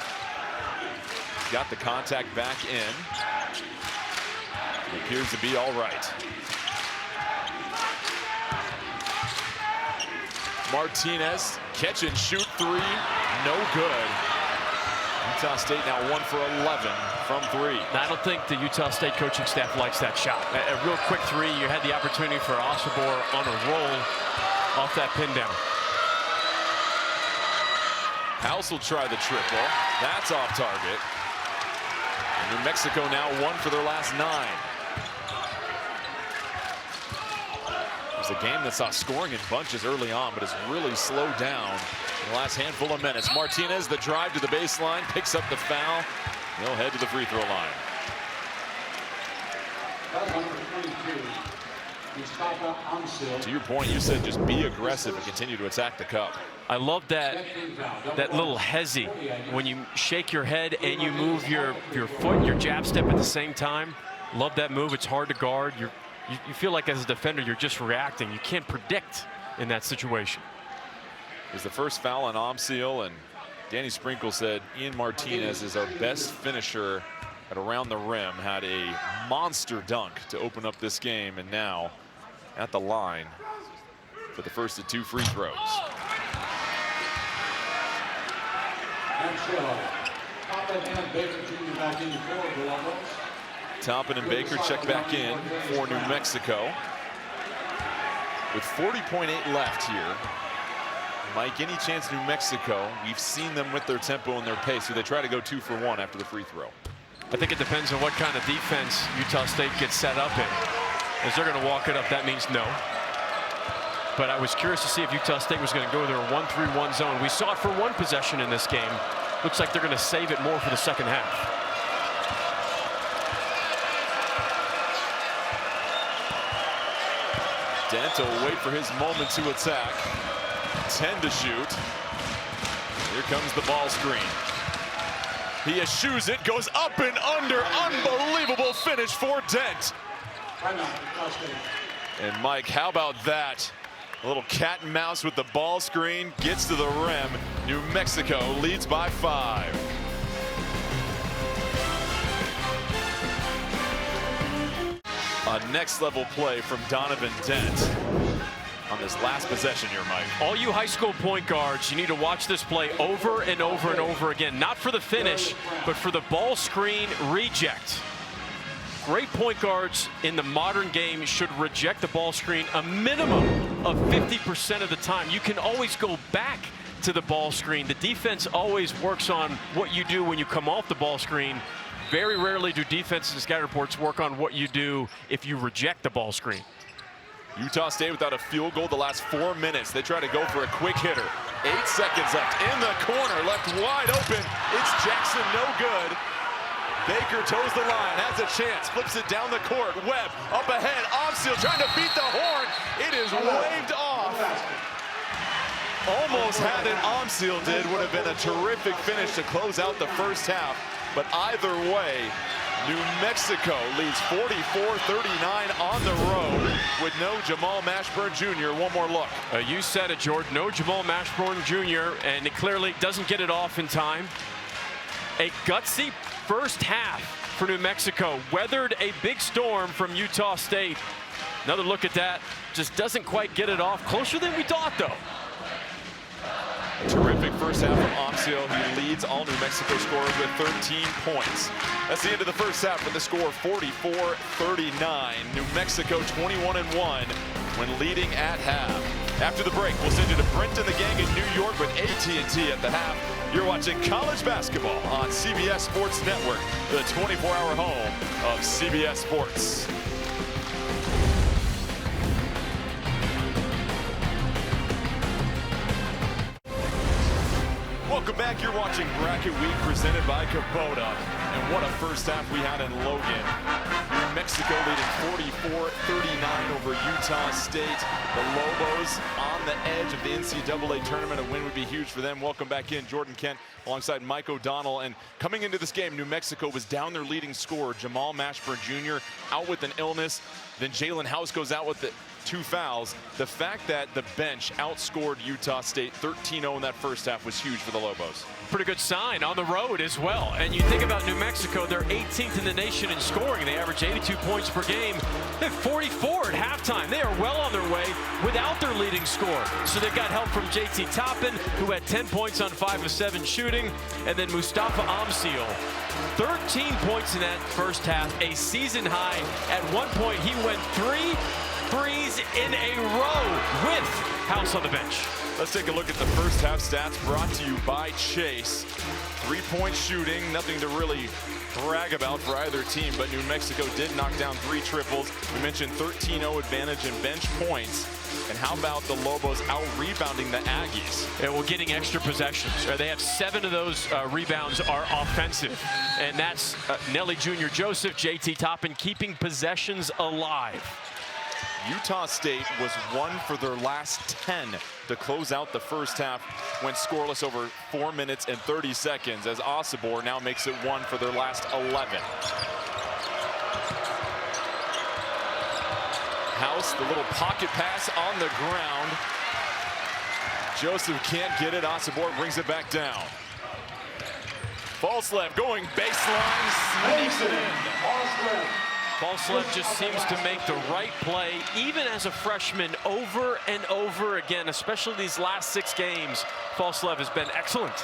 got the contact back in. It appears to be all right. Martinez, catch and shoot 3, no good. Utah State now 1 for 11 from 3. I don't think the Utah State coaching staff likes that shot. A real quick 3. You had the opportunity for Osobor on a roll off that pin down. House will try the triple. That's off target. And New Mexico now 1 for their last 9. It was a game that saw scoring in bunches early on, but has really slowed down in the last handful of minutes. Martinez, the drive to the baseline, picks up the foul. He'll head to the free throw line. To your point, you said just be aggressive and continue to attack the cup. I love that little hezzy when you shake your head and you move your foot and your jab step at the same time. Love that move. It's hard to guard. You feel like as a defender you're just reacting. You can't predict in that situation. It was the first foul on Omsiel, and Danny Sprinkle said Ian Martinez is our best finisher at around the rim. Had a monster dunk to open up this game, and now at the line for the first of 2 free throws. Toppin and Baker check back in for New Mexico. With 40.8 left here. Mike, any chance New Mexico, we've seen them with their tempo and their pace, so they try to go 2 for 1 after the free throw. I think it depends on what kind of defense Utah State gets set up in. As they're going to walk it up, that means no. But I was curious to see if Utah State was going to go their 1-3-1 zone. We saw it for 1 possession in this game. Looks like they're going to save it more for the second half. Dent will wait for his moment to attack. 10 to shoot. Here comes the ball screen. He eschews it, goes up and under. Unbelievable finish for Dent. And Mike, how about that? A little cat and mouse with the ball screen, gets to the rim. New Mexico leads by 5. A next level play from Donovan Dent on this last possession here, Mike. All you high school point guards, you need to watch this play over and over and over again. Not for the finish, but for the ball screen reject. Great point guards in the modern game should reject the ball screen a minimum of 50% of the time. You can always go back to the ball screen. The defense always works on what you do when you come off the ball screen. Very rarely do defenses and scout reports work on what you do if you reject the ball screen. Utah State without a field goal the last 4 minutes. They try to go for a quick hitter. 8 seconds left in the corner, left wide open. It's Jackson, no good. Baker toes the line, has a chance, flips it down the court. Webb up ahead, Omsiel trying to beat the horn. It is waved off. Almost had it, Omsiel did. Would have been a terrific finish to close out the first half. But either way, New Mexico leads 44-39 on the road with no Jamal Mashburn Jr. One more look. You said it, Jordan. No Jamal Mashburn Jr. and it clearly doesn't get it off in time. A gutsy first half for New Mexico. Weathered a big storm from Utah State. Another look at that. Just doesn't quite get it off. Closer than we thought, though. A terrific first half from Omsiel. He leads all New Mexico scorers with 13 points. That's the end of the first half with the score 44-39. New Mexico 21-1 when leading at half. After the break, we'll send you to Brent and the gang in New York with AT&T at the half. You're watching college basketball on CBS Sports Network, the 24-hour home of CBS Sports. Welcome back. You're watching Bracket Week presented by Kubota. And what a first half we had in Logan. New Mexico leading 44-39 over Utah State. The Lobos on the edge of the NCAA tournament. A win would be huge for them. Welcome back in. Jordan Kent alongside Mike O'Donnell. And coming into this game, New Mexico was down their leading scorer, Jamal Mashburn Jr., out with an illness. Then Jalen House goes out with the 2 fouls. The fact that the bench outscored Utah State 13-0 in that first half was huge for the Lobos. Pretty good sign on the road as well. And you think about New Mexico, they're 18th in the nation in scoring. They average 82 points per game. They have 44 at halftime. They are well on their way without their leading scorer. So they've got help from JT Toppin, who had 10 points on 5 of 7 shooting. And then Mustafa Omsiel, 13 points in that first half, a season high. At one point, he went 3 threes in a row with House on the bench. Let's take a look at the first half stats brought to you by Chase. 3-point shooting, nothing to really brag about for either team, but New Mexico did knock down 3 triples. We mentioned 13-0 advantage in bench points. And how about the Lobos out-rebounding the Aggies? Yeah, well, getting extra possessions. They have 7 of those rebounds are offensive. And that's Nelly Jr. Joseph, JT Toppin keeping possessions alive. Utah State was 1 for their last 10 to close out the first half, went scoreless over 4 minutes and 30 seconds as Osobor now makes it 1 for their last 11. House, the little pocket pass on the ground. Joseph can't get it. Osobor brings it back down. Falslev going baseline, sneaks it in. Falslev just seems to make the right play, even as a freshman, over and over again, especially these last 6 games. Falslev has been excellent.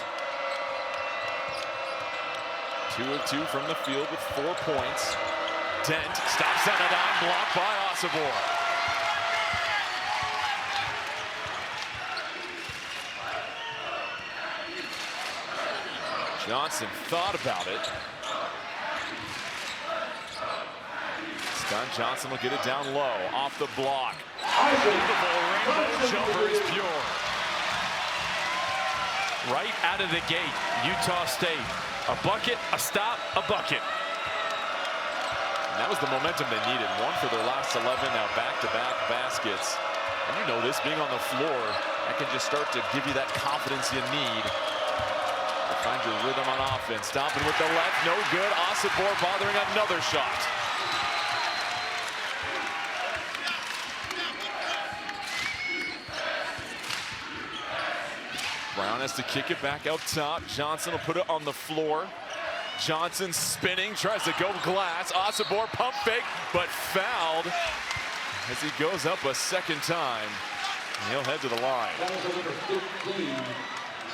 2 of 2 from the field with 4 points. Dent stops on a dime, blocked by Osobor. Johnson thought about it. Johnson will get it down low, off the block. Beautiful rainbow jumper is pure. Right out of the gate, Utah State. A bucket, a stop, a bucket. And that was the momentum they needed. 1 for their last 11, now back-to-back baskets. And you know this, being on the floor, that can just start to give you that confidence you need to find your rhythm on offense. Stomping with the left, no good. Osobor bothering another shot. Brown has to kick it back out top. Johnson will put it on the floor. Johnson spinning, tries to go glass. Osobor pump fake, but fouled as he goes up a second time. And he'll head to the line. That was number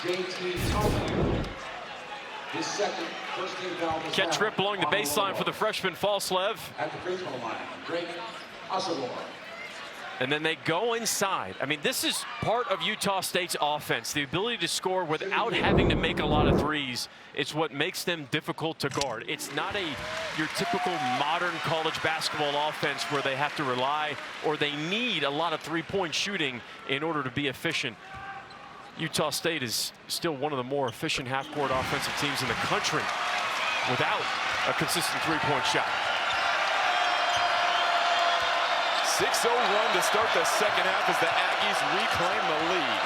15, JT Toppin. His second first team foul. Catch rip along the baseline for the freshman Falslev. At the free throw line, Drake Osobor. And then they go inside. I mean, this is part of Utah State's offense, the ability to score without having to make a lot of threes. It's what makes them difficult to guard. It's not your typical modern college basketball offense where they have to rely or they need a lot of three-point shooting in order to be efficient. Utah State is still one of the more efficient half-court offensive teams in the country without a consistent three-point shot. 6:01 to start the second half as the Aggies reclaim the lead.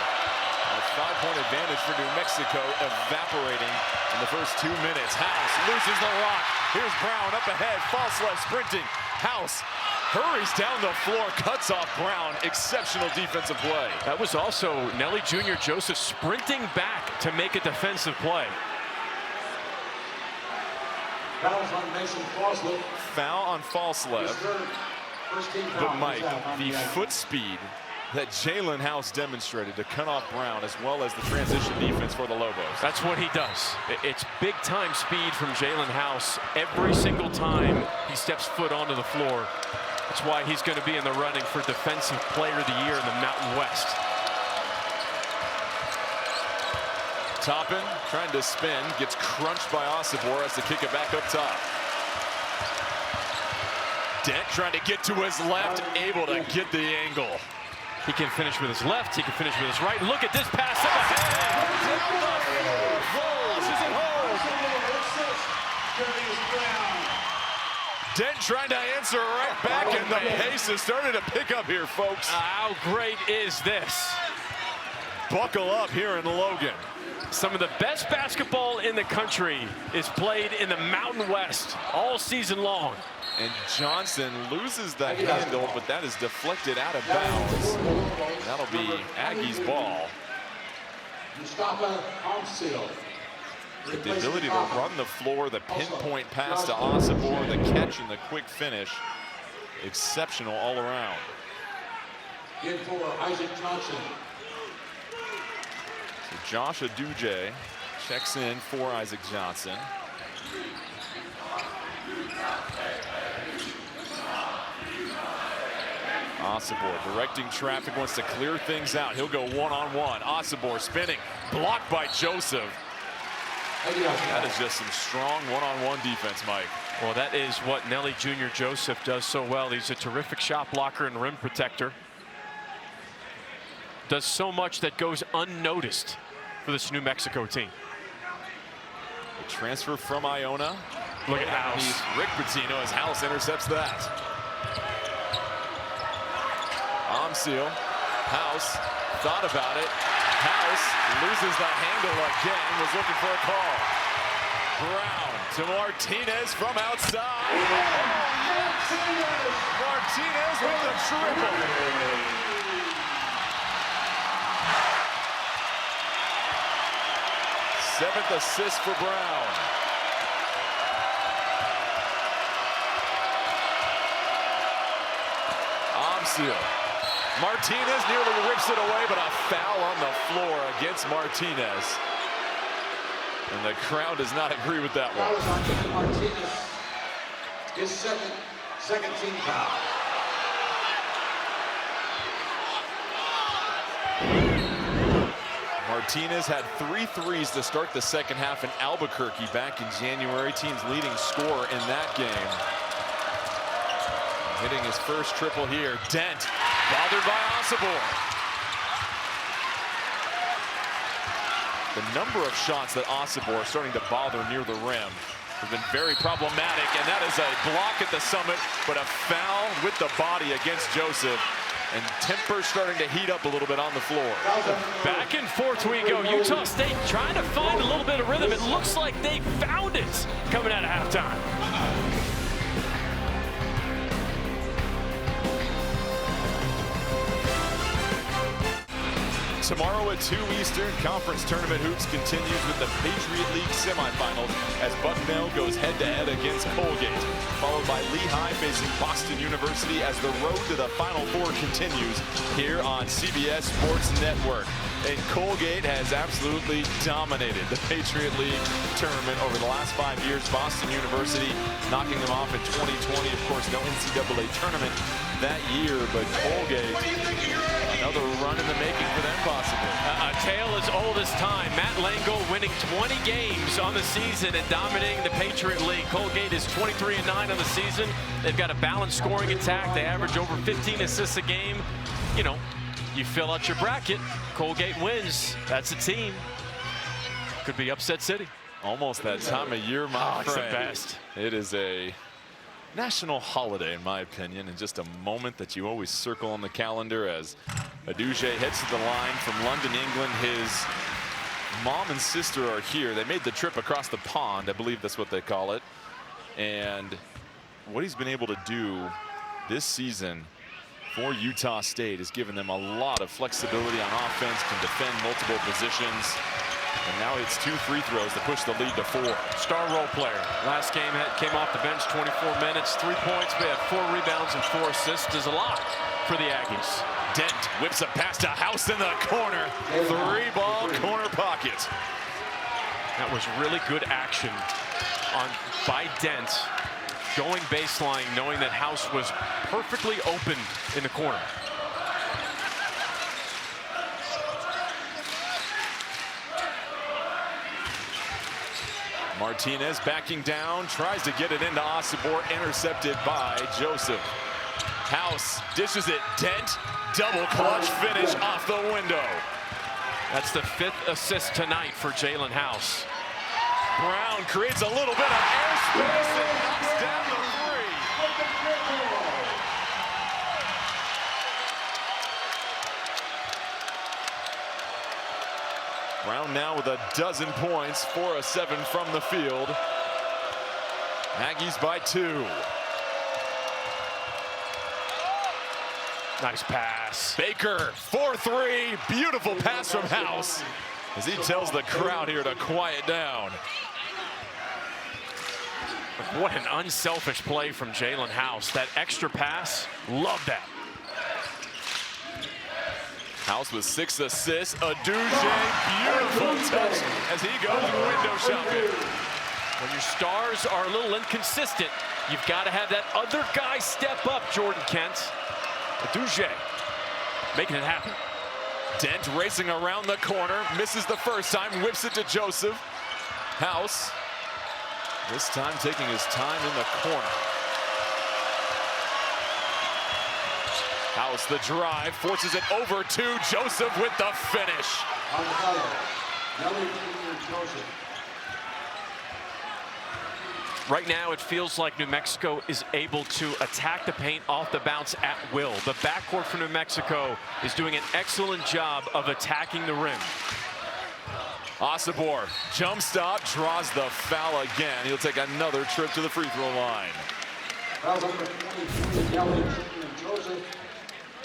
A 5-point advantage for New Mexico evaporating in the first 2 minutes. House loses the rock. Here's Brown up ahead. Falslev sprinting. House hurries down the floor, cuts off Brown. Exceptional defensive play. That was also Nelly Jr. Joseph sprinting back to make a defensive play. Fouls on Mason Falslev. Foul on Falslev. But Mike, the foot speed that Jalen House demonstrated to cut off Brown, as well as the transition defense for the Lobos. That's what he does. It's big time speed from Jalen House every single time he steps foot onto the floor. That's why he's going to be in the running for Defensive Player of the Year in the Mountain West. Toppin trying to spin, gets crunched by Osobor, has to kick it back up top. Dent trying to get to his left, able to get the angle. He can finish with his left, he can finish with his right. Look at this pass up ahead. Dent trying to answer right back, and the pace has started to pick up here, folks. How great is this? Buckle up here in Logan. Some of the best basketball in the country is played in the Mountain West all season long. And Johnson loses the handle, but that is deflected out of bounds. That'll be Aggie's ball. Mustafa Omsil. With the ability to run the floor, the pinpoint pass to Osobor, the catch and the quick finish. Exceptional all around. In for Isaac Johnson. So Josh Aduje checks in for Isaac Johnson. Osibor directing traffic, wants to clear things out. He'll go one-on-one. Osibor spinning, blocked by Joseph. That is just some strong one-on-one defense, Mike. Well, that is what Nelly Jr. Joseph does so well. He's a terrific shot blocker and rim protector. Does so much that goes unnoticed for this New Mexico team. The transfer from Iona. Look at House. Rick Pitino as House intercepts that. Amsil. House thought about it. House loses the handle again, was looking for a call. Brown to Martinez from outside. Martinez with the triple. Seventh assist for Brown. Amsil. Martinez nearly rips it away, but a foul on the floor against Martinez. And the crowd does not agree with that one. Foul is on Jimmy Martinez. His second team foul. Martinez had 3 threes to start the second half in Albuquerque back in January. Team's leading scorer in that game. Hitting his first triple here. Dent, bothered by Osibor. The number of shots that Osibor is starting to bother near the rim has been very problematic, and that is a block at the summit, but a foul with the body against Joseph. And temper starting to heat up a little bit on the floor. Back and forth we go. Utah State trying to find a little bit of rhythm. It looks like they found it coming out of halftime. Tomorrow at 2 Eastern, conference tournament hoops continues with the Patriot League semifinals as Bucknell goes head-to-head against Colgate, followed by Lehigh facing Boston University as the road to the Final Four continues here on CBS Sports Network. And Colgate has absolutely dominated the Patriot League tournament over the last 5 years. Boston University knocking them off in 2020. Of course, no NCAA tournament that year, but Colgate, another run in the making for them possibly. A tale as old as time. Matt Langel winning 20 games on the season and dominating the Patriot League. Colgate is 23-9 on the season. They've got a balanced scoring attack. They average over 15 assists a game. You know, you fill out your bracket, Colgate wins. That's a team. Could be upset city. Almost that time of year, my friend. It's the best. It is a national holiday, in my opinion, and just a moment that you always circle on the calendar as Aduje heads to the line from London, England. His mom and sister are here. They made the trip across the pond, I believe that's what they call it. And what he's been able to do this season for Utah State has given them a lot of flexibility on offense, can defend multiple positions. And now it's 2 free throws to push the lead to 4. Star role player. Last game came off the bench 24 minutes, 3 points, but had 4 rebounds and 4 assists. Does a lot for the Aggies. Dent whips a pass to House in the corner. 3-ball corner pocket. That was really good action by Dent. Going baseline, knowing that House was perfectly open in the corner. Martinez backing down, tries to get it into Osibor, intercepted by Joseph. House dishes it, Dent, double clutch finish off the window. That's the 5th assist tonight for Jalen House. Brown creates a little bit of airspace and knocks down the 3. Brown now with a dozen points, 4 of 7 from the field. Aggies by 2. Nice pass. Baker, 4-3, beautiful pass from House as he tells the crowd here to quiet down. What an unselfish play from Jalen House. That extra pass, love that. House with 6 assists. Aduje, beautiful touch as he goes window shopping. When your stars are a little inconsistent, you've got to have that other guy step up, Jordan Kent. Duge making it happen. Dent racing around the corner, misses the first time, whips it to Joseph. House, this time taking his time in the corner. House, the drive, forces it over to Joseph with the finish. On the foul, Nelly Jr. Joseph. Right now, it feels like New Mexico is able to attack the paint off the bounce at will. The backcourt for New Mexico is doing an excellent job of attacking the rim. Osibor, jump stop, draws the foul again. He'll take another trip to the free throw line. Foul number 23, Nelly Jr. Joseph.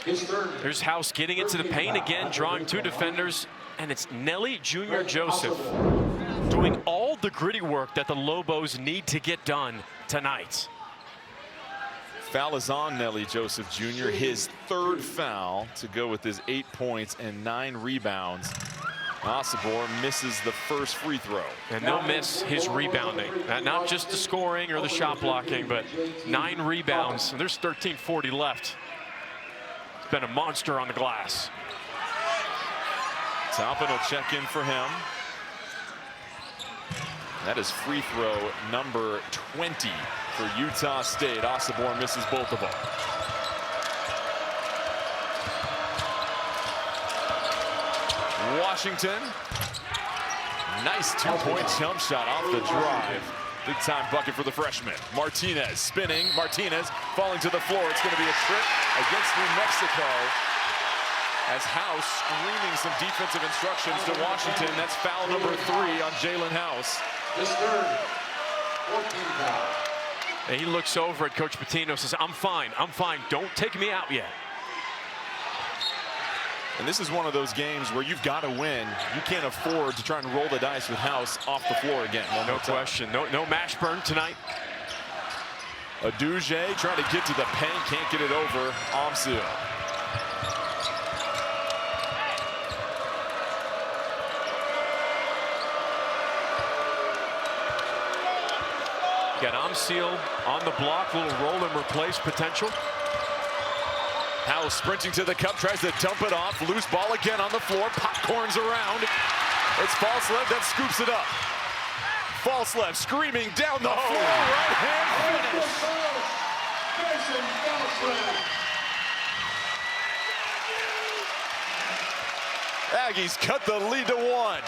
His third. There's House getting into the paint again, drawing two defenders, and it's Nelly Jr. Joseph doing all the gritty work that the Lobos need to get done tonight. Foul is on Nelly Joseph Jr., his third foul to go with his 8 points and 9 rebounds. Osibor misses the first free throw. And they'll miss his rebounding. Not just the scoring or the shot blocking, but 9 rebounds, and there's 13:40 left. It's been a monster on the glass. Toppin will check in for him. That is free throw number 20 for Utah State. Osibor misses both of them. Washington. Nice two-point jump shot off the drive. Big time bucket for the freshman. Martinez spinning. Martinez falling to the floor. It's going to be a trip against New Mexico. As House screaming some defensive instructions to Washington. That's foul number 3 on Jalen House. His third. 14 foul. And he looks over at Coach Pitino, says, I'm fine. Don't take me out yet. And this is one of those games where you've got to win. You can't afford to try and roll the dice with House off the floor again. No question. No Mashburn tonight. Aduge trying to get to the paint, can't get it over. Amsil. Got Amsil on the block, little roll and replace potential. House sprinting to the cup, tries to dump it off. Loose ball again on the floor, popcorns around. It's Falslev that scoops it up. Falslev screaming down the floor, right hand finish. Aggies cut the lead to 1.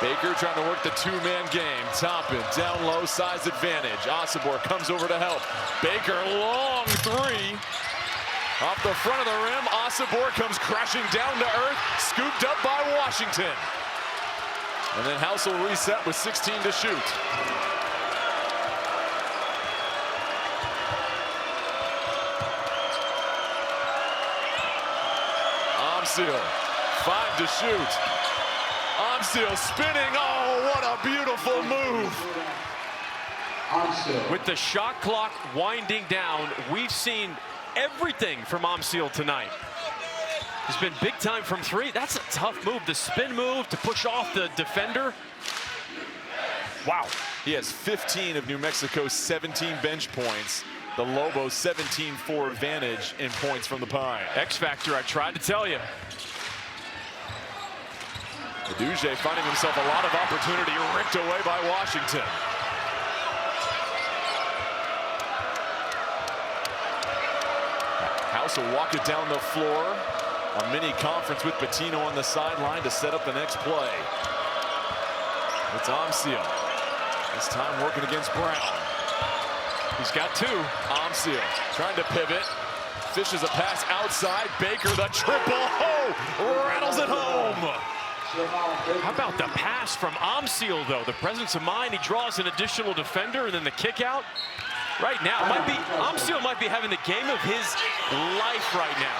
Baker trying to work the two-man game. Toppin down low, size advantage. Osibor comes over to help. Baker, long 3. Off the front of the rim, Osibor comes crashing down to earth, scooped up by Washington. And then House will reset with 16 to shoot. Amsil, 5 to shoot. Amsil spinning, oh, what a beautiful move. With the shot clock winding down, we've seen everything from Amsil tonight. He's been big time from 3. That's a tough move, the spin move to push off the defender. Wow. He has 15 of New Mexico's 17 bench points. The Lobos 17-4 advantage in points from the Pine. X factor, I tried to tell you. Aduge finding himself a lot of opportunity, ripped away by Washington. House will walk it down the floor. A mini conference with Pitino on the sideline to set up the next play. It's Amsil. This time working against Brown. He's got 2. Amsil trying to pivot. Fishes a pass outside. Baker the triple. Oh, rattles it home. How about the pass from Amsil, though? The presence of mind, he draws an additional defender, and then the kick out. Right now, Amsil might be having the game of his life right now.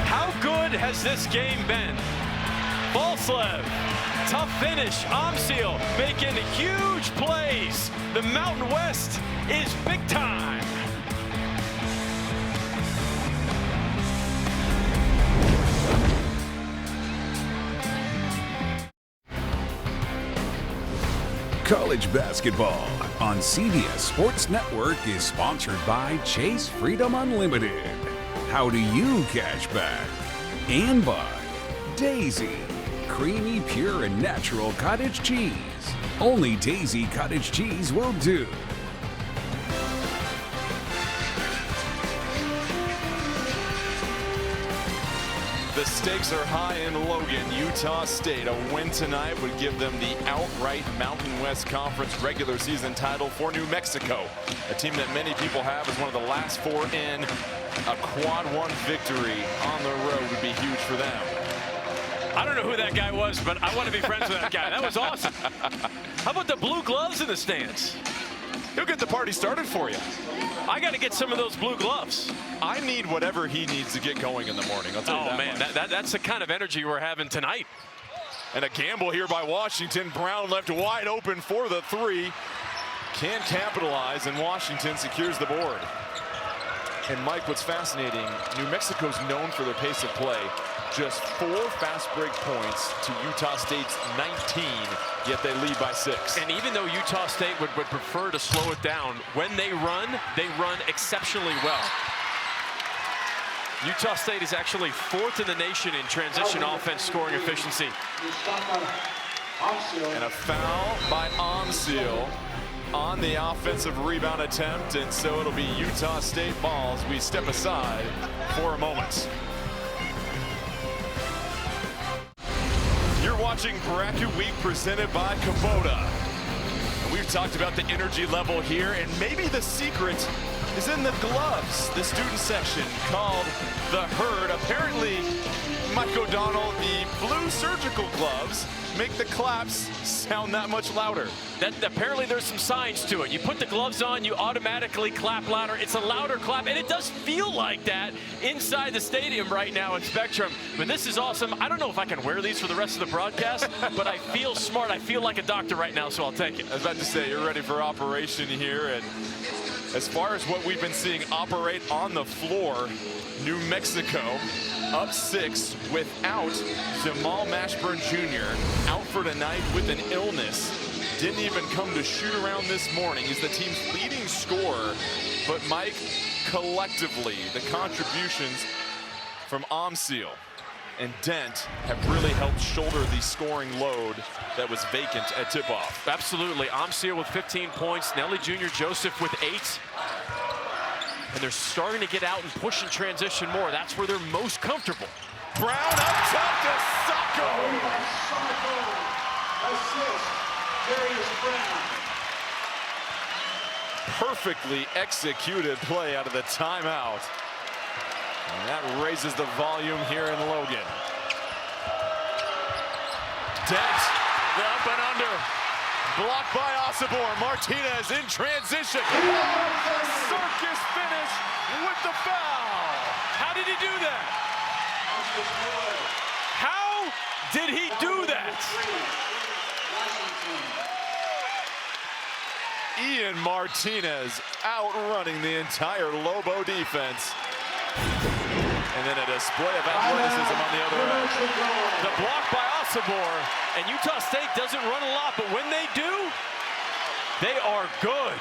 How good has this game been? Falslev, tough finish. Amsil making huge plays. The Mountain West is big time. College basketball on CBS Sports Network is sponsored by Chase Freedom Unlimited. How do you cash back? And by Daisy, creamy, pure, and natural cottage cheese. Only Daisy cottage cheese will do. The stakes are high in Logan, Utah State. A win tonight would give them the outright Mountain West Conference regular season title for New Mexico, a team that many people have as one of the last 4 in. A quad 1 victory on the road would be huge for them. I don't know who that guy was, but I want to be friends with that guy. That was awesome. How about the blue gloves in the stands? He'll get the party started for you. I got to get some of those blue gloves. I need whatever he needs to get going in the morning. I'll tell you that man, much. that's the kind of energy we're having tonight. And a gamble here by Washington. Brown left wide open for the 3. Can't capitalize, and Washington secures the board. And Mike, what's fascinating, New Mexico's known for their pace of play. Just 4 fast break points to Utah State's 19, yet they lead by 6. And even though Utah State would prefer to slow it down, when they run exceptionally well. Utah State is actually 4th in the nation in transition offense scoring efficiency. And a foul by Amsil on the offensive rebound attempt, and so it'll be Utah State ball as we step aside for a moment. You're watching Bracket Week presented by Kubota. We've talked about the energy level here, and maybe the secret is in the gloves. The student section called the Herd. Apparently, Mike O'Donnell, the blue surgical gloves make the claps sound that much louder. Apparently there's some science to it. You put the gloves on, you automatically clap louder. It's a louder clap, and it does feel like that inside the stadium right now at Spectrum. But this is awesome. I don't know if I can wear these for the rest of the broadcast, but I feel smart. I feel like a doctor right now, so I'll take it. I was about to say, you're ready for operation here. And as far as what we've been seeing operate on the floor, New Mexico up 6 without Jamal Mashburn Jr. out for tonight with an illness. Didn't even come to shoot around this morning. He's the team's leading scorer. But Mike, collectively, the contributions from Amsil and Dent have really helped shoulder the scoring load that was vacant at tip-off. Absolutely. Amsil with 15 points. Nelly Jr. Joseph with 8. And they're starting to get out and push in transition more. That's where they're most comfortable. Brown up top to Sacco. Perfectly executed play out of the timeout. And that raises the volume here in Logan. Dent, the up and under. Blocked by Osibor. Martinez in transition. Circus finish with the foul. How did he do that? How did he do that? Ian Martinez outrunning the entire Lobo defense. And then a display of athleticism on the other end. The block by Osibor, and Utah State doesn't run a lot, but when they do, they are good.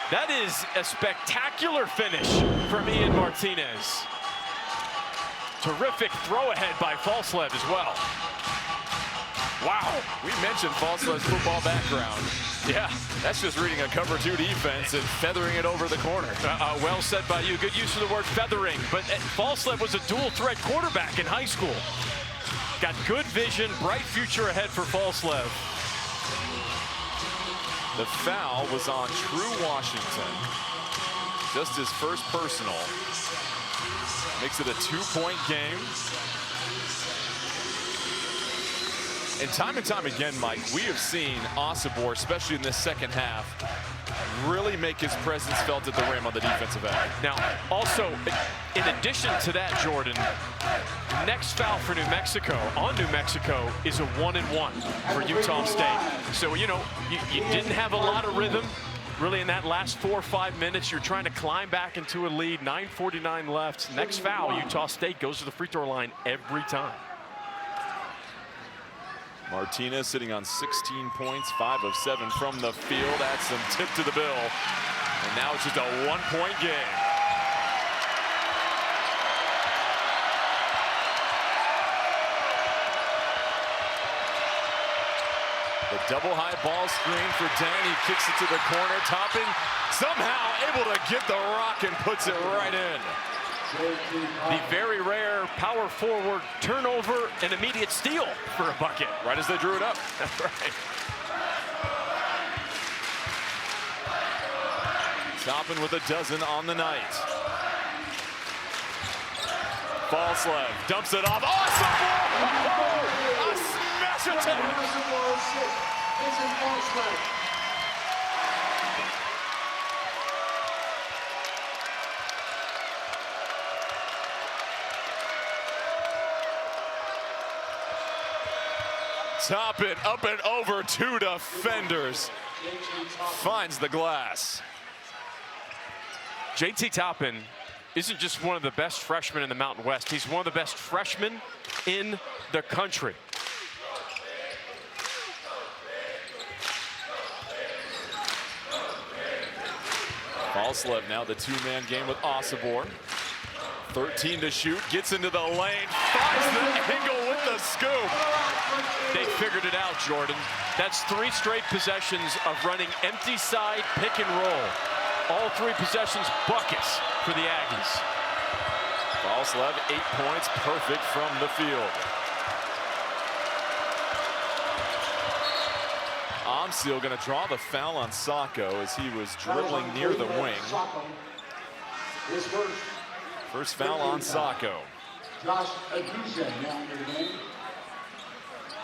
That is a spectacular finish from Ian Martinez. Terrific throw ahead by Falslev as well. Wow, we mentioned Falslev's football background. Yeah, that's just reading a cover 2 defense and feathering it over the corner. Well said by you. Good use of the word feathering. But Falslev was a dual threat quarterback in high school. Got good vision, bright future ahead for Falslev. The foul was on True Washington. Just his first personal. Makes it a 2-point game. And time again, Mike, we have seen Osibor, especially in this second half, really make his presence felt at the rim on the defensive end. Now, also, in addition to that, Jordan, next foul for New Mexico on New Mexico is a 1-and-1 for Utah State. So, you know, you didn't have a lot of rhythm. Really, in that last 4 or 5 minutes, you're trying to climb back into a lead. 9:49 left. Next foul, Utah State goes to the free throw line every time. Martinez sitting on 16 points, 5 of 7 from the field. Adds some tip to the bill. And now it's just a 1-point game. The double high ball screen for Dent. He kicks it to the corner. Toppin somehow able to get the rock and puts it right in. The very rare power forward turnover and immediate steal for a bucket. Right as they drew it up. That's right. Toppin with a dozen on the night. Falslev dumps it off. Awesome ball! A smash attack! Toppin up and over 2 defenders. Finds the glass. JT Toppin isn't just one of the best freshmen in the Mountain West. He's one of the best freshmen in the country. Falslev now the 2-man game with Osobor. 13 to shoot, gets into the lane, finds the angle with the scoop. They figured it out, Jordan. That's 3 straight possessions of running empty side pick and roll. All 3 possessions buckets for the Aggies. Falslev 8 points, perfect from the field. Amsil going to draw the foul on Sacco as he was dribbling near the wing. First foul on Sacco. Josh Aduje now in the game,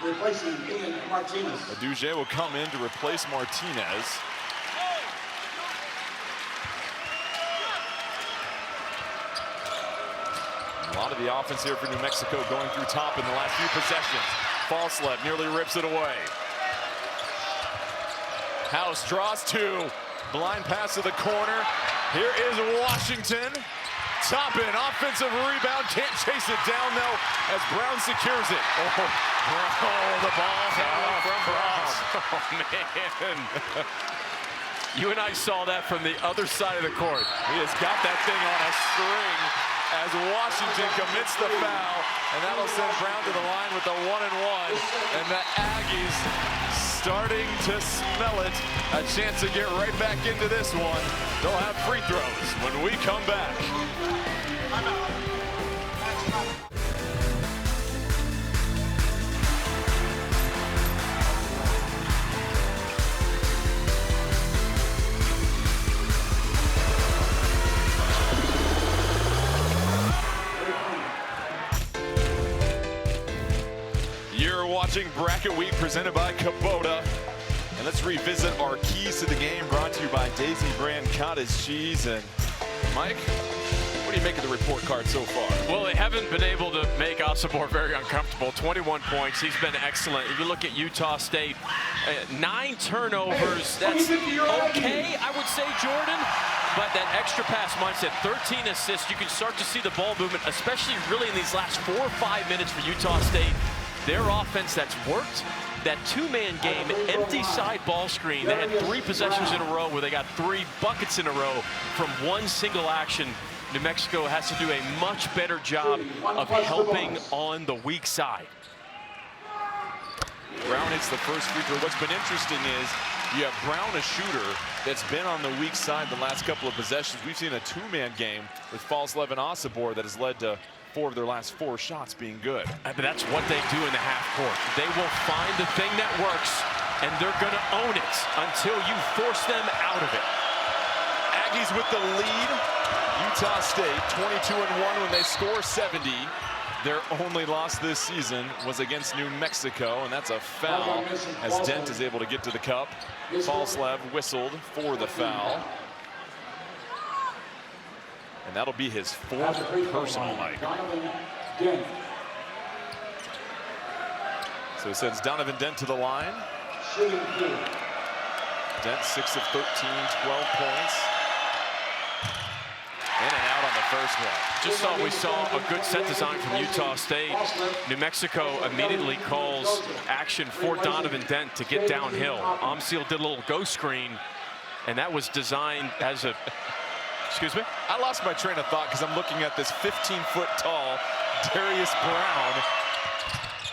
replacing Ian Martinez. Aduje will come in to replace Martinez. A lot of the offense here for New Mexico going through top in the last few possessions. Falslev nearly rips it away. House draws 2. Blind pass to the corner. Here is Washington. Toppin, offensive rebound, can't chase it down though as Brown secures it. The ball from Brown. Oh, man. You and I saw that from the other side of the court. He has got that thing on a string as Washington commits the foul, and that'll send Brown to the line with the 1-and-1. And the Aggies starting to smell it. A chance to get right back into this one. They'll have free throws when we come back. You're watching Bracket Week presented by Kubota. And let's revisit our keys to the game brought to you by Daisy Brand Cottage Cheese. And Mike, what do you make of the report card so far? Well, they haven't been able to make Osobor very uncomfortable. 21 points. He's been excellent. If you look at Utah State, 9 turnovers. That's okay, I would say, Jordan. But that extra pass mindset, 13 assists. You can start to see the ball movement, especially really in these last 4 or 5 minutes for Utah State. Their offense that's worked. That 2-man game, empty side ball screen. They had 3 possessions in a row where they got 3 buckets in a row from one single action. New Mexico has to do a much better job of helping on the weak side. Brown hits the first free throw. What's been interesting is you have Brown, a shooter that's been on the weak side the last couple of possessions. We've seen a 2-man game with Falslev and Osobor that has led to 4 of their last 4 shots being good. But that's what they do in the half court. They will find the thing that works, and they're going to own it until you force them out of it. Aggies with the lead. Utah State 22-1 when they score 70. Their only loss this season was against New Mexico, and that's a foul as Dent is able to get to the cup. Falslev whistled for the foul. And that'll be his 4th personal, Mike. So it sends Donovan Dent to the line. Dent 6 of 13, 12 points. In and out on the first one. Just thought we saw a good set design from Utah State. New Mexico immediately calls action for Donovan Dent to get downhill. Amsil did a little go screen, and that was designed as a, excuse me? I lost my train of thought because I'm looking at this 15-foot tall Darius Brown.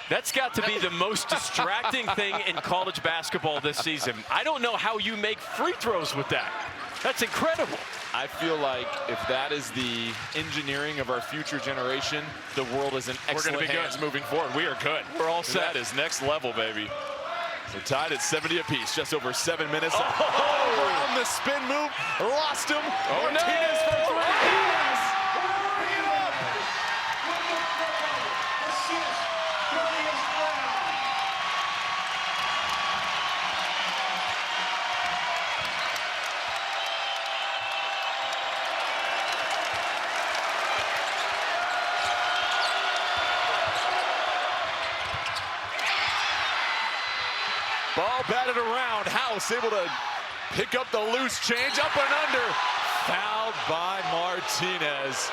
That's got to be the most distracting thing in college basketball this season. I don't know how you make free throws with that. That's incredible. I feel like if that is the engineering of our future generation, the world is in excellent hands moving forward. We are good. We're all set. That is next level, baby. So tied at 70 apiece, just over 7 minutes. Oh! Brown, the spin move, lost him. Oh, Martinez no! for three. Yes! Ball batted around. House able to pick up the loose change, up and under. Fouled by Martinez.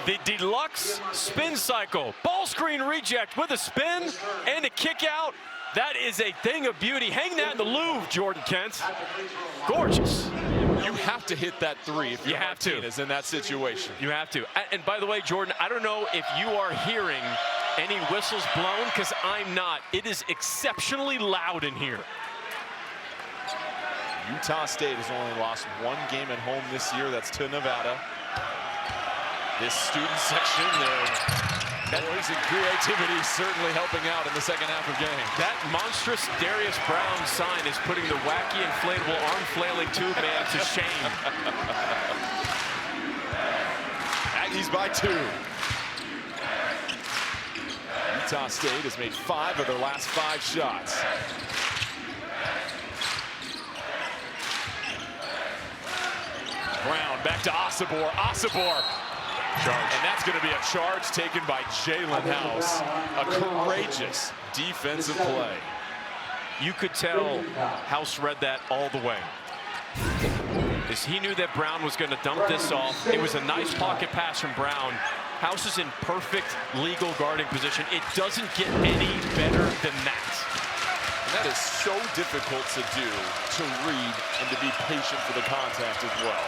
The deluxe spin cycle. Ball screen reject with a spin and a kick out. That is a thing of beauty. Hang that in the Louvre, Jordan Kent. Gorgeous. You have to hit that three if you're You have to. Martinez in that situation. You have to. And by the way, Jordan, I don't know if you are hearing any whistles blown, because I'm not. It is exceptionally loud in here. Utah State has only lost one game at home this year. That's to Nevada. This student section, their noise and creativity certainly helping out in the second half of game. That monstrous Darius Brown sign is putting the wacky inflatable arm flailing tube man to shame. Aggies by 2. Utah State has made 5 of their last 5 shots. Brown back to Osibor. Osibor. Charge. And that's going to be a charge taken by Jalen House. A courageous defensive play. You could tell House read that all the way. As he knew that Brown was going to dump this off. It was a nice pocket pass from Brown. House is in perfect legal guarding position. It doesn't get any better than that. And that is so difficult to do, to read, and to be patient for the contact as well.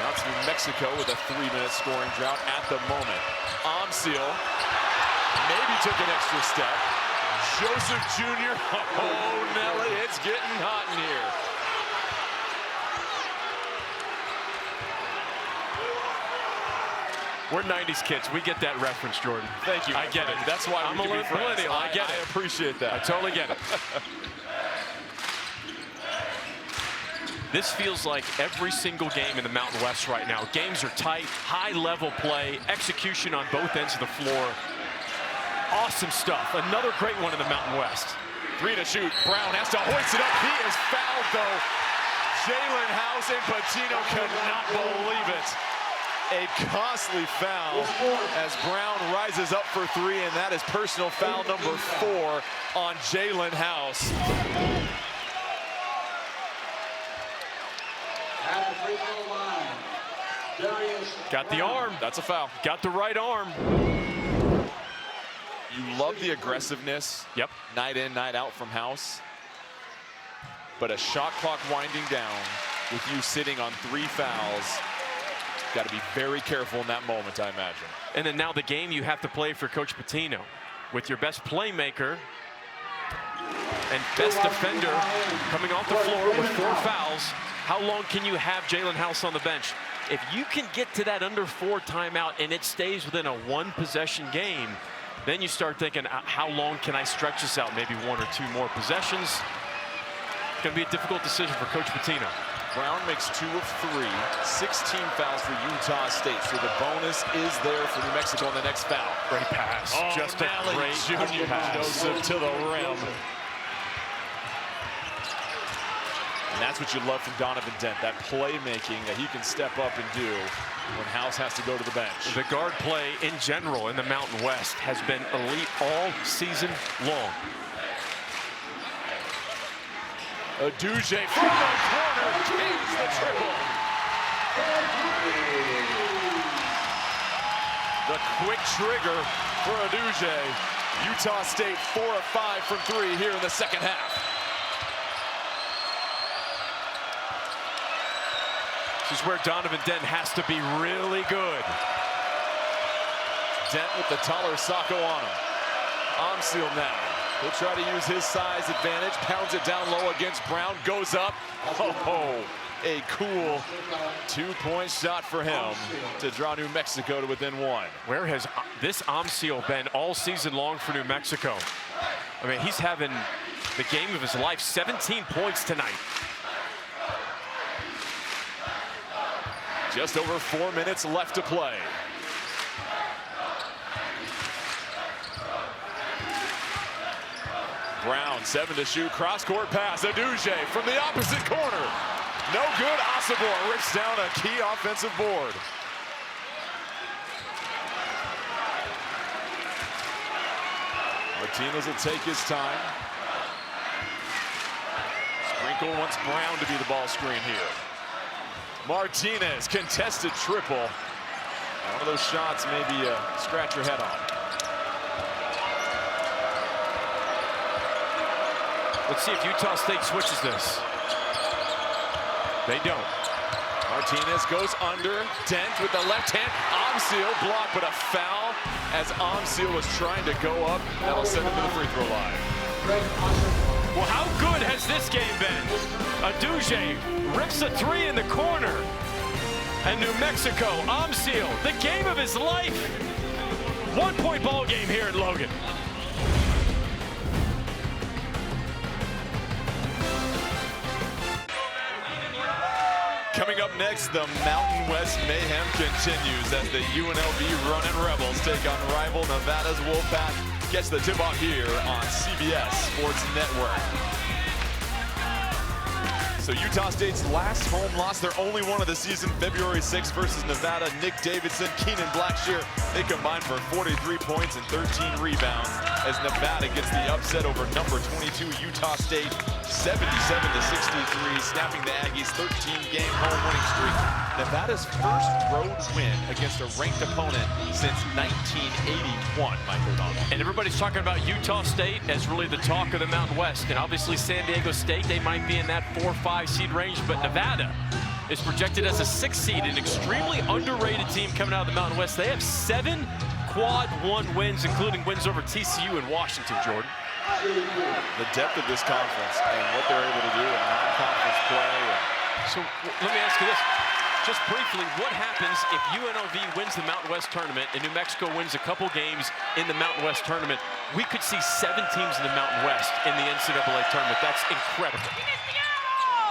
Now it's New Mexico with a 3-minute scoring drought at the moment. Amsil maybe took an extra step. Joseph Jr. Oh, Nelly, it's getting hot in here. We're 90s kids. We get that reference, Jordan. Thank you. I get it. That's why I'm we a can be friends. millennial. I get it. I appreciate that. I totally get it. This feels like every single game in the Mountain West right now. Games are tight, high-level play, execution on both ends of the floor. Awesome stuff. Another great one in the Mountain West. 3 to shoot. Brown has to hoist it up. He is fouled, though. Jalen House and Patino cannot believe it. A costly foul as Brown rises up for 3, and that is personal foul number 4 on Jalen House. At the free throw line, Darius Got the arm. That's a foul. Got the right arm. You love the aggressiveness. Yep. Night in, night out from House. But a shot clock winding down with you sitting on 3 fouls. Got to be very careful in that moment, I imagine. And then now the game you have to play for Coach Patino with your best playmaker and best defender coming off the floor with 4 fouls. How long can you have Jalen House on the bench? If you can get to that under 4 timeout and it stays within a 1-possession game, then you start thinking, how long can I stretch this out? Maybe 1 or 2 more possessions. It's going to be a difficult decision for Coach Patino. Brown makes 2 of 3, 16 fouls for Utah State. So the bonus is there for New Mexico on the next foul. Great pass. Oh, Just a Nelly great Jr. pass. Joseph to the rim. And that's what you love from Donovan Dent, that playmaking that he can step up and do when House has to go to the bench. The guard play in general in the Mountain West has been elite all season long. Uduje from the corner, kings the triple. The quick trigger for Uduje. Utah State 4 of 5 from 3 here in the second half. This is where Donovan Dent has to be really good. Dent with the taller Sacco on him. Amsil now. He'll try to use his size advantage. Pounds it down low against Brown. Goes up. Oh, a cool 2-point shot for him to draw New Mexico to within 1. Where has this Amsil been all season long for New Mexico? I mean, he's having the game of his life. 17 points tonight. Just over 4 minutes left to play. Brown, 7 to shoot, cross-court pass, Uduje from the opposite corner. No good, Osobor rips down a key offensive board. Martinez will take his time. Sprinkle wants Brown to be the ball screen here. Martinez, contested triple. One of those shots maybe scratch your head on. Let's see if Utah State switches this. They don't. Martinez goes under. Dent with the left hand. Amsil blocked, but a foul as Amsil was trying to go up. That'll send him to the free throw line. Well, how good has this game been? Uduje rips a 3 in the corner. And New Mexico, Amsil, the game of his life. 1-point ball game here at Logan. Coming up next, the Mountain West mayhem continues as the UNLV Runnin' Rebels take on rival Nevada's Wolfpack. Catch the tip-off here on CBS Sports Network. So Utah State's last home loss, their only one of the season, February 6th versus Nevada. Nick Davidson, Keenan Blackshear, they combined for 43 points and 13 rebounds as Nevada gets the upset over number 22 Utah State, 77-63, snapping the Aggies' 13-game home winning streak. Nevada's first road win against a ranked opponent since 1981, Mike O'Donnell. And everybody's talking about Utah State as really the talk of the Mountain West. And obviously San Diego State, they might be in that 4-5 seed range, but Nevada is projected as a 6th seed, an extremely underrated team coming out of the Mountain West. They have 7 quad 1 wins, including wins over TCU and Washington, Jordan. The depth of this conference and what they're able to do in non-conference play. So let me ask you this. Just briefly, what happens if UNLV wins the Mountain West tournament and New Mexico wins a couple games in the Mountain West tournament? We could see 7 teams in the Mountain West in the NCAA tournament. That's incredible.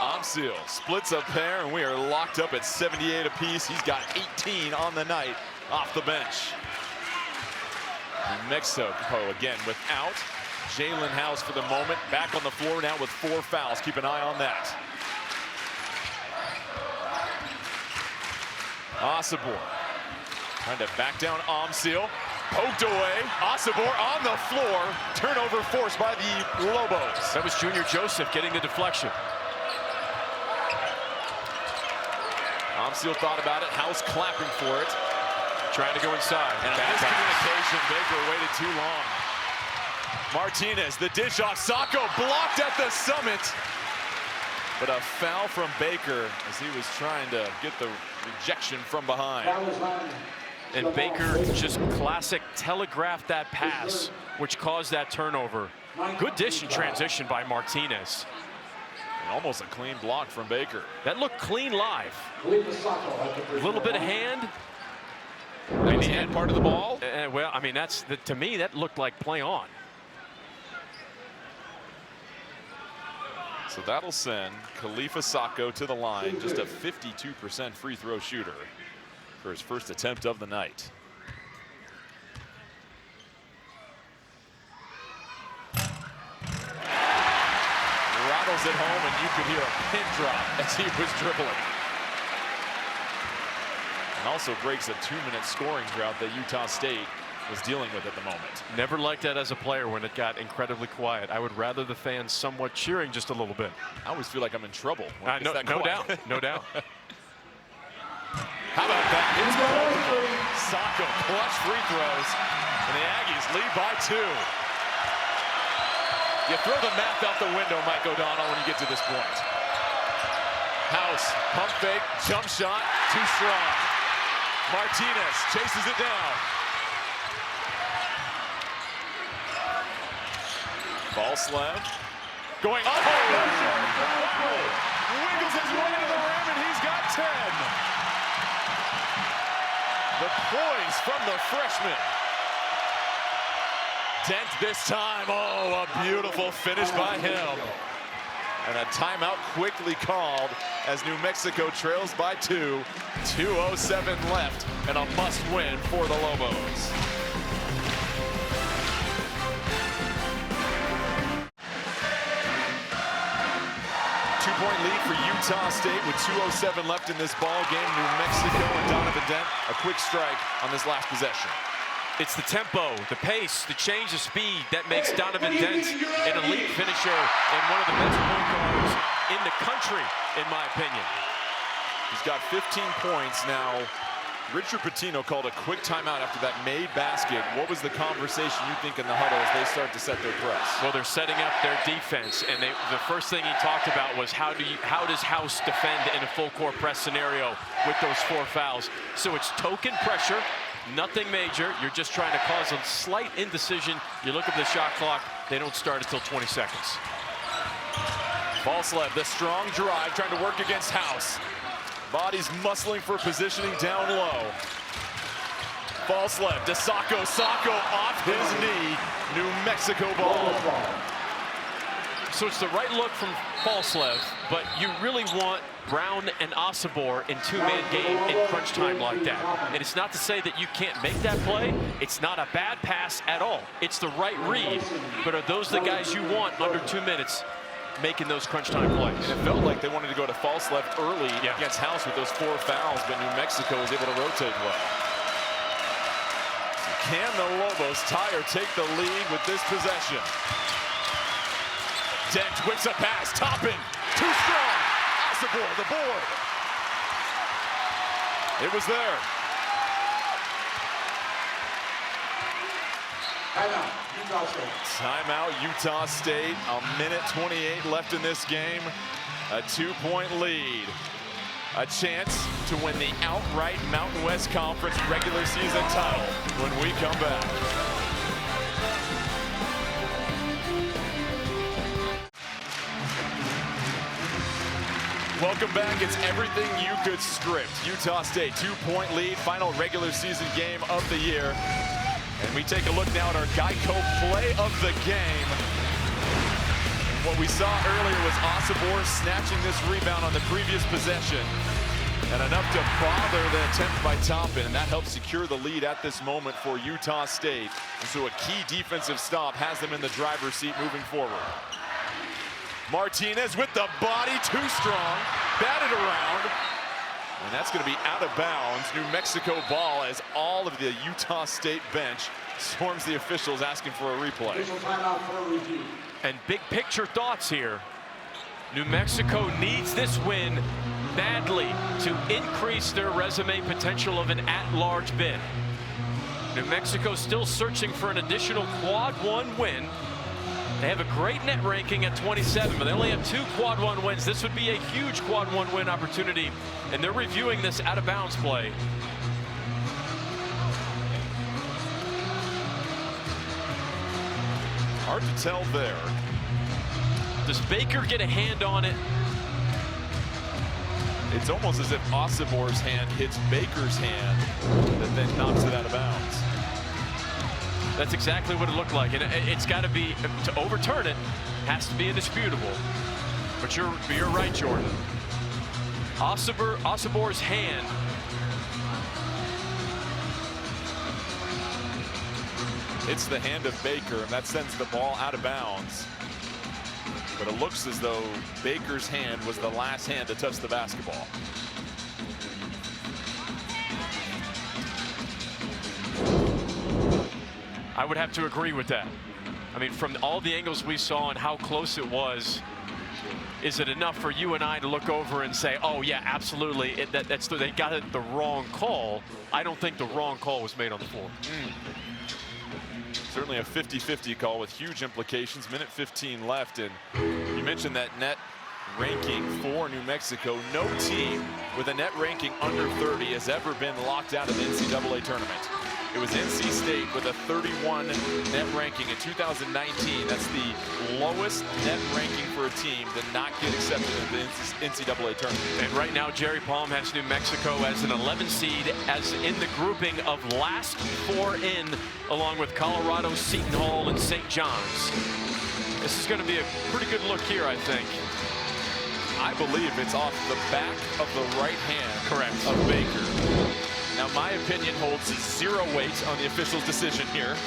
Amsil splits a pair, and we are locked up at 78 apiece. He's got 18 on the night off the bench. New Mexico again without Jalen House for the moment. Back on the floor now with 4 fouls. Keep an eye on that. Osobor trying to back down Amsil. Poked away. Osobor on the floor. Turnover forced by the Lobos. That was Junior Joseph getting the deflection. Amsil thought about it. House clapping for it. Trying to go inside. And miscommunication. Baker waited too long. Martinez, the dish off. Sacco blocked at the summit. But a foul from Baker as he was trying to get the rejection from behind. And Baker just classic telegraphed that pass, which caused that turnover. Good dish and transition by Martinez. And almost a clean block from Baker. That looked clean live. A little bit of hand. That was the hand part of the ball? Well, I mean, to me, that looked like play on. So that'll send Khalifa Sacco to the line, just a 52% free throw shooter for his first attempt of the night. Rattles it home, and you could hear a pin drop as he was dribbling. And also breaks a 2-minute scoring drought that Utah State was dealing with at the moment. Never liked that as a player when it got incredibly quiet. I would rather the fans somewhat cheering just a little bit. I always feel like I'm in trouble when it gets that No quiet. doubt, no doubt. How about that? It's multiple. Sacco clutch free throws, and the Aggies lead by 2. You throw the math out the window, Mike O'Donnell, when you get to this point. House, pump fake, jump shot, too strong. Martinez chases it down. Falslev going up. Wiggles his way to the rim, and he's got 10. The poise from the freshman. Dent this time. Oh, a beautiful finish by him. And a timeout quickly called as New Mexico trails by 2. 2:07 left, and a must-win for the Lobos. Two-point lead for Utah State with 2:07 left in this ball game. New Mexico and Donovan Dent, a quick strike on this last possession. It's the tempo, the pace, the change of speed that makes Donovan Dent an elite finisher and one of the best point guards in the country, in my opinion. He's got 15 points now. Richard Pitino called a quick timeout after that made basket. What was the conversation you think in the huddle as they start to set their press? Well, they're setting up their defense, and the first thing he talked about was how does House defend in a full court press scenario with those 4 fouls. So it's token pressure, nothing major. You're just trying to cause a slight indecision. You look at the shot clock, they don't start until 20 seconds. Falslev, the strong drive, trying to work against House. Body's muscling for positioning down low. Falslev to Sacco. Sacco off his knee. New Mexico ball. So it's the right look from Falslev, but you really want Brown and Osobor in two-man game in crunch time like that. And it's not to say that you can't make that play. It's not a bad pass at all. It's the right read. But are those the guys you want under 2 minutes making those crunch time plays? And it felt like they wanted to go to Falslev early against House with those 4 fouls, but New Mexico was able to rotate well. So can the Lobos tie or take the lead with this possession? Dent whips a pass, Toppin, too strong. Osobor, the board. It was there. Timeout, Utah State. A minute 28 left in this game. A 2-point lead. A chance to win the outright Mountain West Conference regular season title when we come back. Welcome back. It's everything you could script. Utah State, 2-point lead, final regular season game of the year. And we take a look now at our Geico play of the game. And what we saw earlier was Osobor snatching this rebound on the previous possession. And enough to bother the attempt by Toppin. And that helps secure the lead at this moment for Utah State. And so a key defensive stop has them in the driver's seat moving forward. Martinez with the body, too strong, batted around. And that's going to be out of bounds. New Mexico ball as all of the Utah State bench swarms the officials asking for a replay. And big picture thoughts here. New Mexico needs this win badly to increase their resume potential of an at-large bid. New Mexico still searching for an additional quad 1 win. They have a great net ranking at 27, but they only have 2 quad 1 wins. This would be a huge quad 1 win opportunity, and they're reviewing this out of bounds play. Hard to tell there. Does Baker get a hand on it? It's almost as if Osobor's hand hits Baker's hand that then knocks it out of bounds. That's exactly what it looked like, and it's got to be, to overturn it, has to be indisputable. But you're right, Jordan. Osobor's hand. It's the hand of Baker, and that sends the ball out of bounds. But it looks as though Baker's hand was the last hand to touch the basketball. I would have to agree with that. I mean, from all the angles we saw and how close it was, is it enough for you and I to look over and say, oh yeah, absolutely, they got it the wrong call? I don't think the wrong call was made on the floor. Certainly a 50-50 call with huge implications. Minute 15 left, and you mentioned that net ranking for New Mexico. No team with a net ranking under 30 has ever been locked out of the NCAA tournament. It was NC State with a 31 net ranking in 2019. That's the lowest net ranking for a team to not get accepted into the NCAA tournament. And right now, Jerry Palm has New Mexico as an 11 seed, as in the grouping of last 4 in, along with Colorado, Seton Hall, and St. John's. This is going to be a pretty good look here, I think. I believe it's off the back of the right hand Correct. Of Baker. Now, my opinion holds 0 weight on the official's decision here.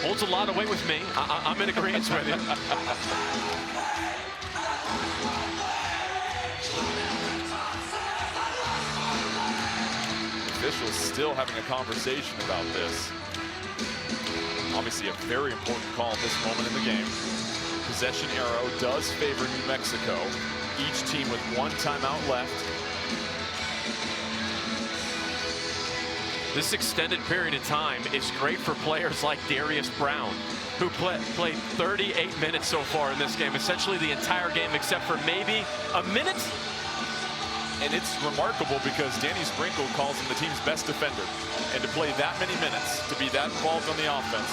Holds a lot of weight with me. I'm in agreement with you. Officials still having a conversation about this. Obviously a very important call at this moment in the game. Possession arrow does favor New Mexico. Each team with 1 timeout left. This extended period of time is great for players like Darius Brown, who played 38 minutes so far in this game, essentially the entire game except for maybe a minute. And it's remarkable because Danny Sprinkle calls him the team's best defender. And to play that many minutes, to be that involved on the offense,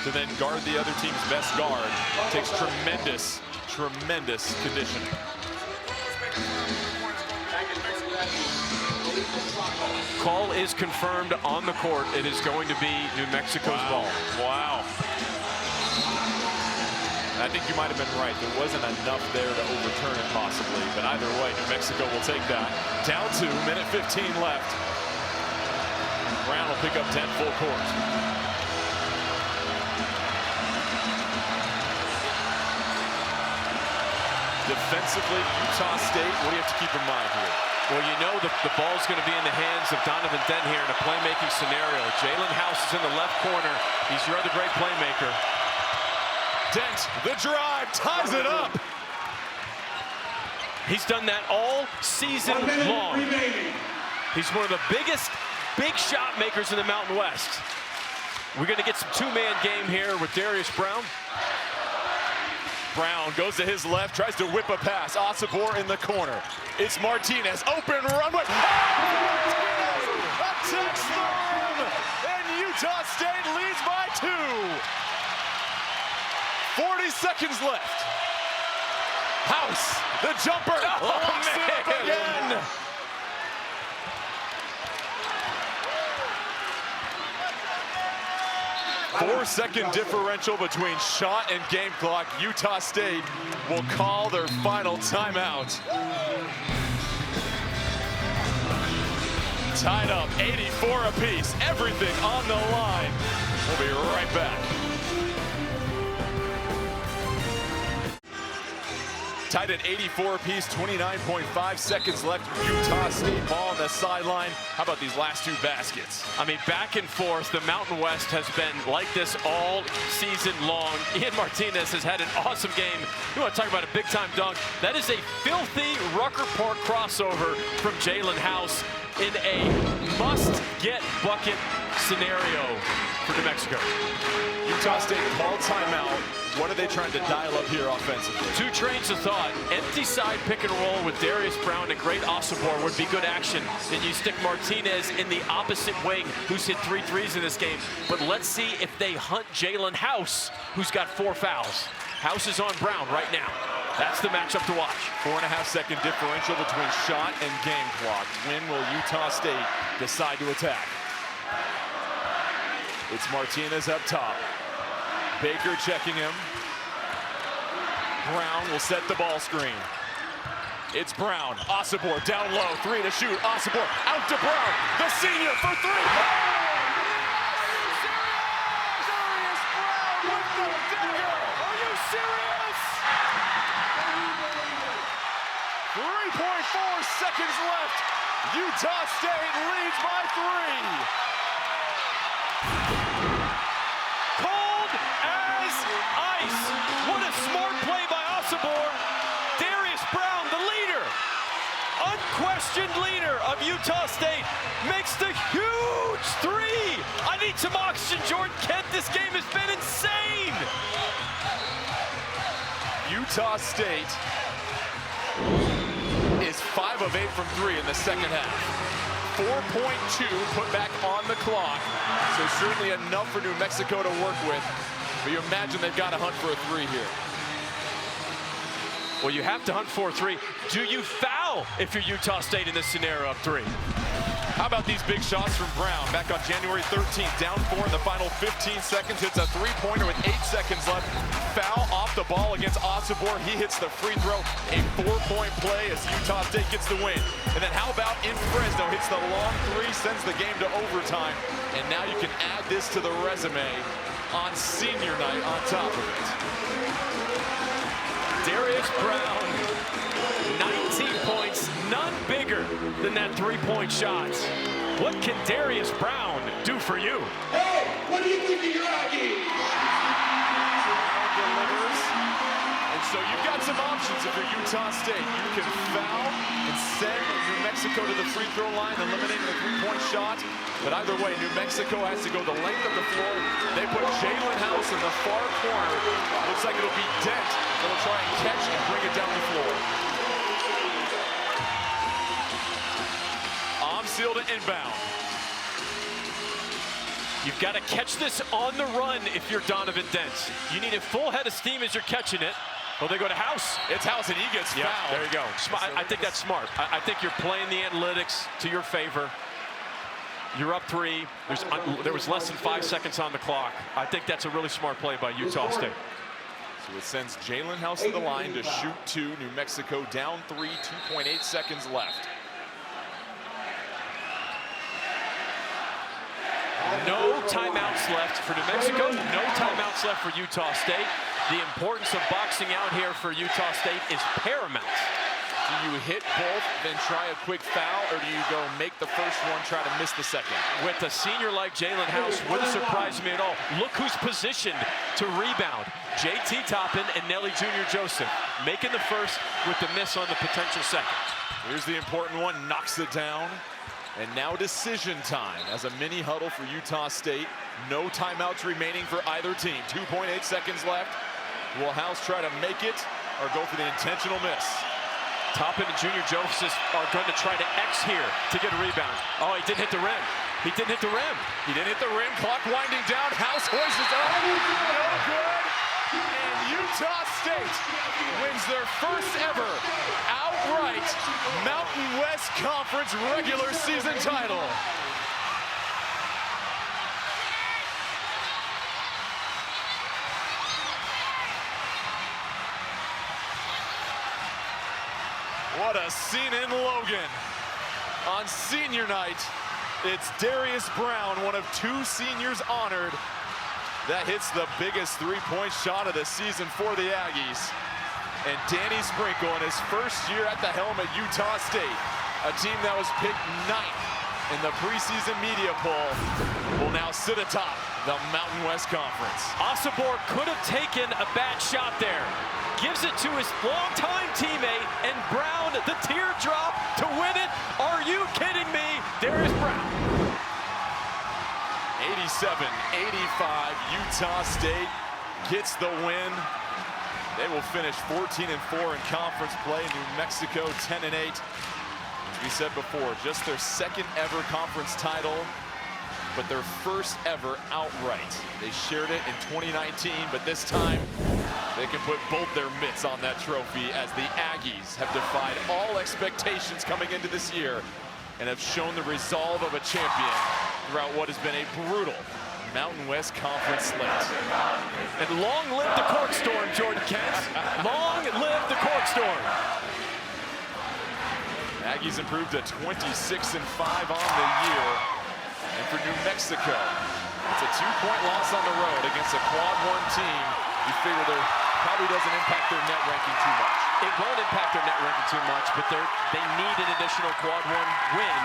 to then guard the other team's best guard, takes tremendous, tremendous conditioning. Call is confirmed on the court. It is going to be New Mexico's ball. Wow. I think you might have been right. There wasn't enough there to overturn it possibly. But either way, New Mexico will take that. Down 2, minute 15 left. Brown will pick up 10 full court. Defensively, Utah State, what do you have to keep in mind here? Well, you know the ball's going to be in the hands of Donovan Dent here in a playmaking scenario. Jalen House is in the left corner. He's your other great playmaker. Dent, the drive, ties it up. He's done that all season long. He's one of the biggest big shot makers in the Mountain West. We're going to get some 2-man game here with Darius Brown. Brown goes to his left, tries to whip a pass. Osibor in the corner. It's Martinez, open runway. Martinez attacks the rim, and Utah State leads by 2. 40 seconds left. House, the jumper, locks it up again. Four-second differential between shot and game clock. Utah State will call their final timeout. Tied up, 84 apiece. Everything on the line. We'll be right back. Tied at 84 apiece, 29.5 seconds left. Utah State ball on the sideline. How about these last 2 baskets? I mean, back and forth. The Mountain West has been like this all season long. Ian Martinez has had an awesome game. You want to talk about a big-time dunk? That is a filthy Rucker Park crossover from Jalen House in a must-get bucket scenario for New Mexico. Utah State called timeout. What are they trying to dial up here offensively? 2 trains of thought. Empty side pick and roll with Darius Brown and great Osibor would be good action. Then you stick Martinez in the opposite wing, who's hit 3 threes in this game. But let's see if they hunt Jalen House, who's got 4 fouls. House is on Brown right now. That's the matchup to watch. 4.5-second differential between shot and game clock. When will Utah State decide to attack? It's Martinez up top. Baker checking him. Brown will set the ball screen. It's Brown. Osibor down low. 3 to shoot. Osibor out to Brown. The senior for 3. Darius Brown with the dagger. Are you serious? 3.4 seconds left. Utah State leads by 3. Call twice. What a smart play by Osobor. Darius Brown, the leader, unquestioned leader of Utah State, makes the huge three. I need some oxygen, Jordan Kent. This game has been insane. Utah State is 5 of 8 from 3 in the second half. 4.2 put back on the clock, so certainly enough for New Mexico to work with. But you imagine they've got to hunt for a 3 here. Well, you have to hunt for a 3. Do you foul if you're Utah State in this scenario of 3? How about these big shots from Brown? Back on January 13th, down 4 in the final 15 seconds. Hits a 3-pointer with 8 seconds left. Foul off the ball against Osobor. He hits the free throw. A 4-point play as Utah State gets the win. And then how about in Fresno? Hits the long 3, sends the game to overtime. And now you can add this to the resume on senior night on top of it. Darius Brown, 19 points, none bigger than that 3-point shot. What can Darius Brown do for you? Hey, what do you think of your Aggies? Brown delivers. And so you've got some options if you're Utah State. You can foul and send New Mexico to the free throw line, eliminating the 3-point shot. But either way, New Mexico has to go the length of the floor. They put Jalen House in the far corner. Looks like it'll be Dent. They'll try and catch and bring it down the floor. Omsil to inbound. You've got to catch this on the run if you're Donovan Dent. You need a full head of steam as you're catching it. Well, they go to House. It's House and he gets fouled. There you go. I think that's smart. I think you're playing the analytics to your favor. You're up 3. There was less than 5 seconds on the clock. I think that's a really smart play by Utah State. So it sends Jalen House to the line to shoot 2. New Mexico down 3, 2.8 seconds left. No timeouts left for New Mexico. No timeouts left for Utah State. The importance of boxing out here for Utah State is paramount. Do you hit both, then try a quick foul, or do you go make the first one, try to miss the second? With a senior like Jalen House, wouldn't surprise me at all. Look who's positioned to rebound. JT Toppin and Nelly Jr. Joseph making the first with the miss on the potential second. Here's the important one, knocks it down. And now decision time as a mini huddle for Utah State. No timeouts remaining for either team. 2.8 seconds left. Will House try to make it or go for the intentional miss? Toppin and Junior Joseph are going to try to X here to get a rebound. Oh, he didn't hit the rim. He didn't hit the rim. He didn't hit the rim. Clock winding down. House hoists it up. No good. And Utah State wins their first ever outright Mountain West Conference regular season title. What a scene in Logan. On senior night, it's Darius Brown, one of 2 seniors honored, that hits the biggest 3-point shot of the season for the Aggies. And Danny Sprinkle, in his first year at the helm at Utah State, a team that was picked 9th in the preseason media poll, will now sit atop the Mountain West Conference. Osobor could have taken a bad shot there. Gives it to his longtime teammate, and Brown, the teardrop to win it. Are you kidding me? Darius Brown. 87-85, Utah State gets the win. They will finish 14-4 in conference play. New Mexico 10-8. As we said before, just their second ever conference title, but their first ever outright. They shared it in 2019, but this time they can put both their mitts on that trophy as the Aggies have defied all expectations coming into this year and have shown the resolve of a champion throughout what has been a brutal Mountain West Conference slate. And long live the cork storm, Jordan Kent. Long live the cork storm. Aggies improved to 26-5 on the year. And for New Mexico, it's a 2-point loss on the road against a quad 1 team. You figure they're Probably doesn't impact their net ranking too much. It won't impact their net ranking too much, but they need an additional quad 1 win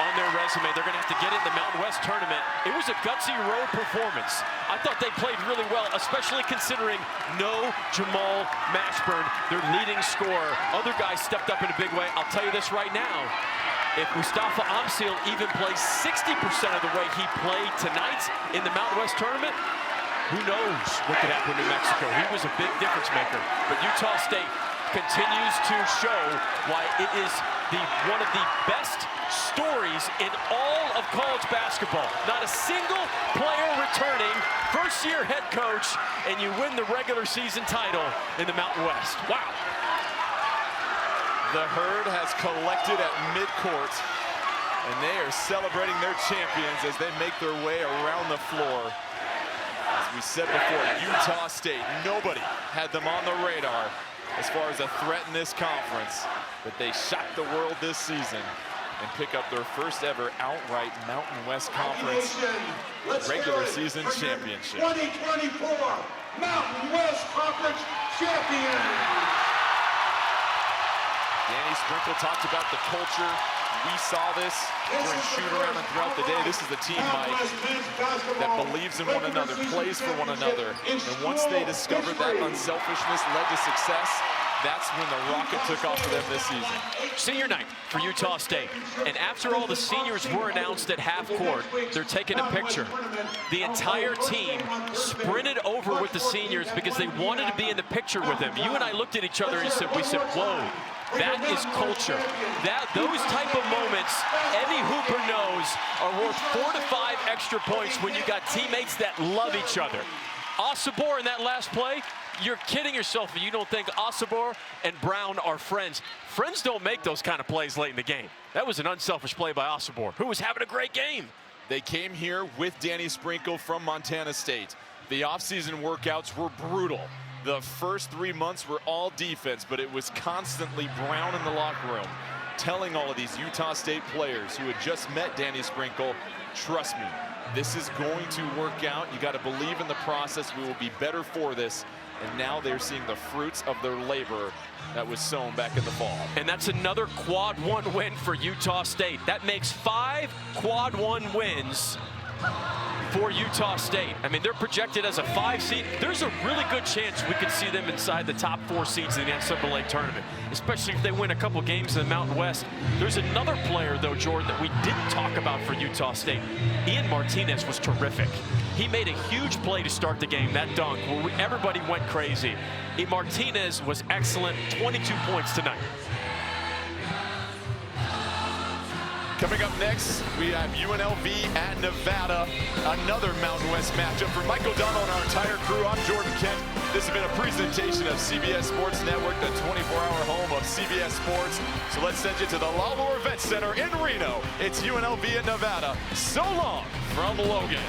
on their resume. They're going to have to get it in the Mountain West tournament. It was a gutsy road performance. I thought they played really well, especially considering no Jamal Mashburn, their leading scorer. Other guys stepped up in a big way. I'll tell you this right now. If Mustafa Amsil even plays 60% of the way he played tonight in the Mountain West tournament, who knows what could happen to New Mexico. He was a big difference maker. But Utah State continues to show why it is one of the best stories in all of college basketball. Not a single player returning, first-year head coach, and you win the regular season title in the Mountain West. Wow. The herd has collected at midcourt, and they are celebrating their champions as they make their way around the floor. As we said before, Utah State, nobody had them on the radar as far as a threat in this conference, but they shocked the world this season and pick up their first ever outright Mountain West Conference regular season championship. 2024 Mountain West Conference champion. Danny Sprinkle talked about the culture. We saw this during shoot-around and throughout the day. This is a team, Mike, that believes in one another, plays for one another. And once they discovered that unselfishness led to success, that's when the rocket took off for them this season. Senior night for Utah State. And after all the seniors were announced at half court, they're taking a picture. The entire team sprinted over with the seniors because they wanted to be in the picture with them. You and I looked at each other and we said, whoa. That is culture. Those type of moments, any hooper knows, are worth 4 to 5 extra points when you got teammates that love each other. Osobor in that last play, you're kidding yourself if you don't think Osobor and Brown are friends. Friends don't make those kind of plays late in the game. That was an unselfish play by Osobor, who was having a great game. They came here with Danny Sprinkle from Montana State. The offseason workouts were brutal. The first 3 months were all defense, but it was constantly Brown in the locker room telling all of these Utah State players who had just met Danny Sprinkle, trust me, this is going to work out. You got to believe in the process. We will be better for this. And now they're seeing the fruits of their labor that was sown back in the fall. And that's another quad 1 win for Utah State. That makes 5 quad 1 wins for Utah State. I mean, they're projected as a 5 seed. There's a really good chance we could see them inside the top 4 seeds in the NCAA tournament, especially if they win a couple games in the Mountain West. There's another player, though, Jordan, that we didn't talk about for Utah State. Ian Martinez was terrific. He made a huge play to start the game, that dunk, where everybody went crazy. Ian Martinez was excellent, 22 points tonight. Coming up next, we have UNLV at Nevada, another Mountain West matchup. For Mike O'Donnell and our entire crew, I'm Jordan Kent. This has been a presentation of CBS Sports Network, the 24-hour home of CBS Sports. So let's send you to the Lalor Event Center in Reno. It's UNLV at Nevada. So long from Logan.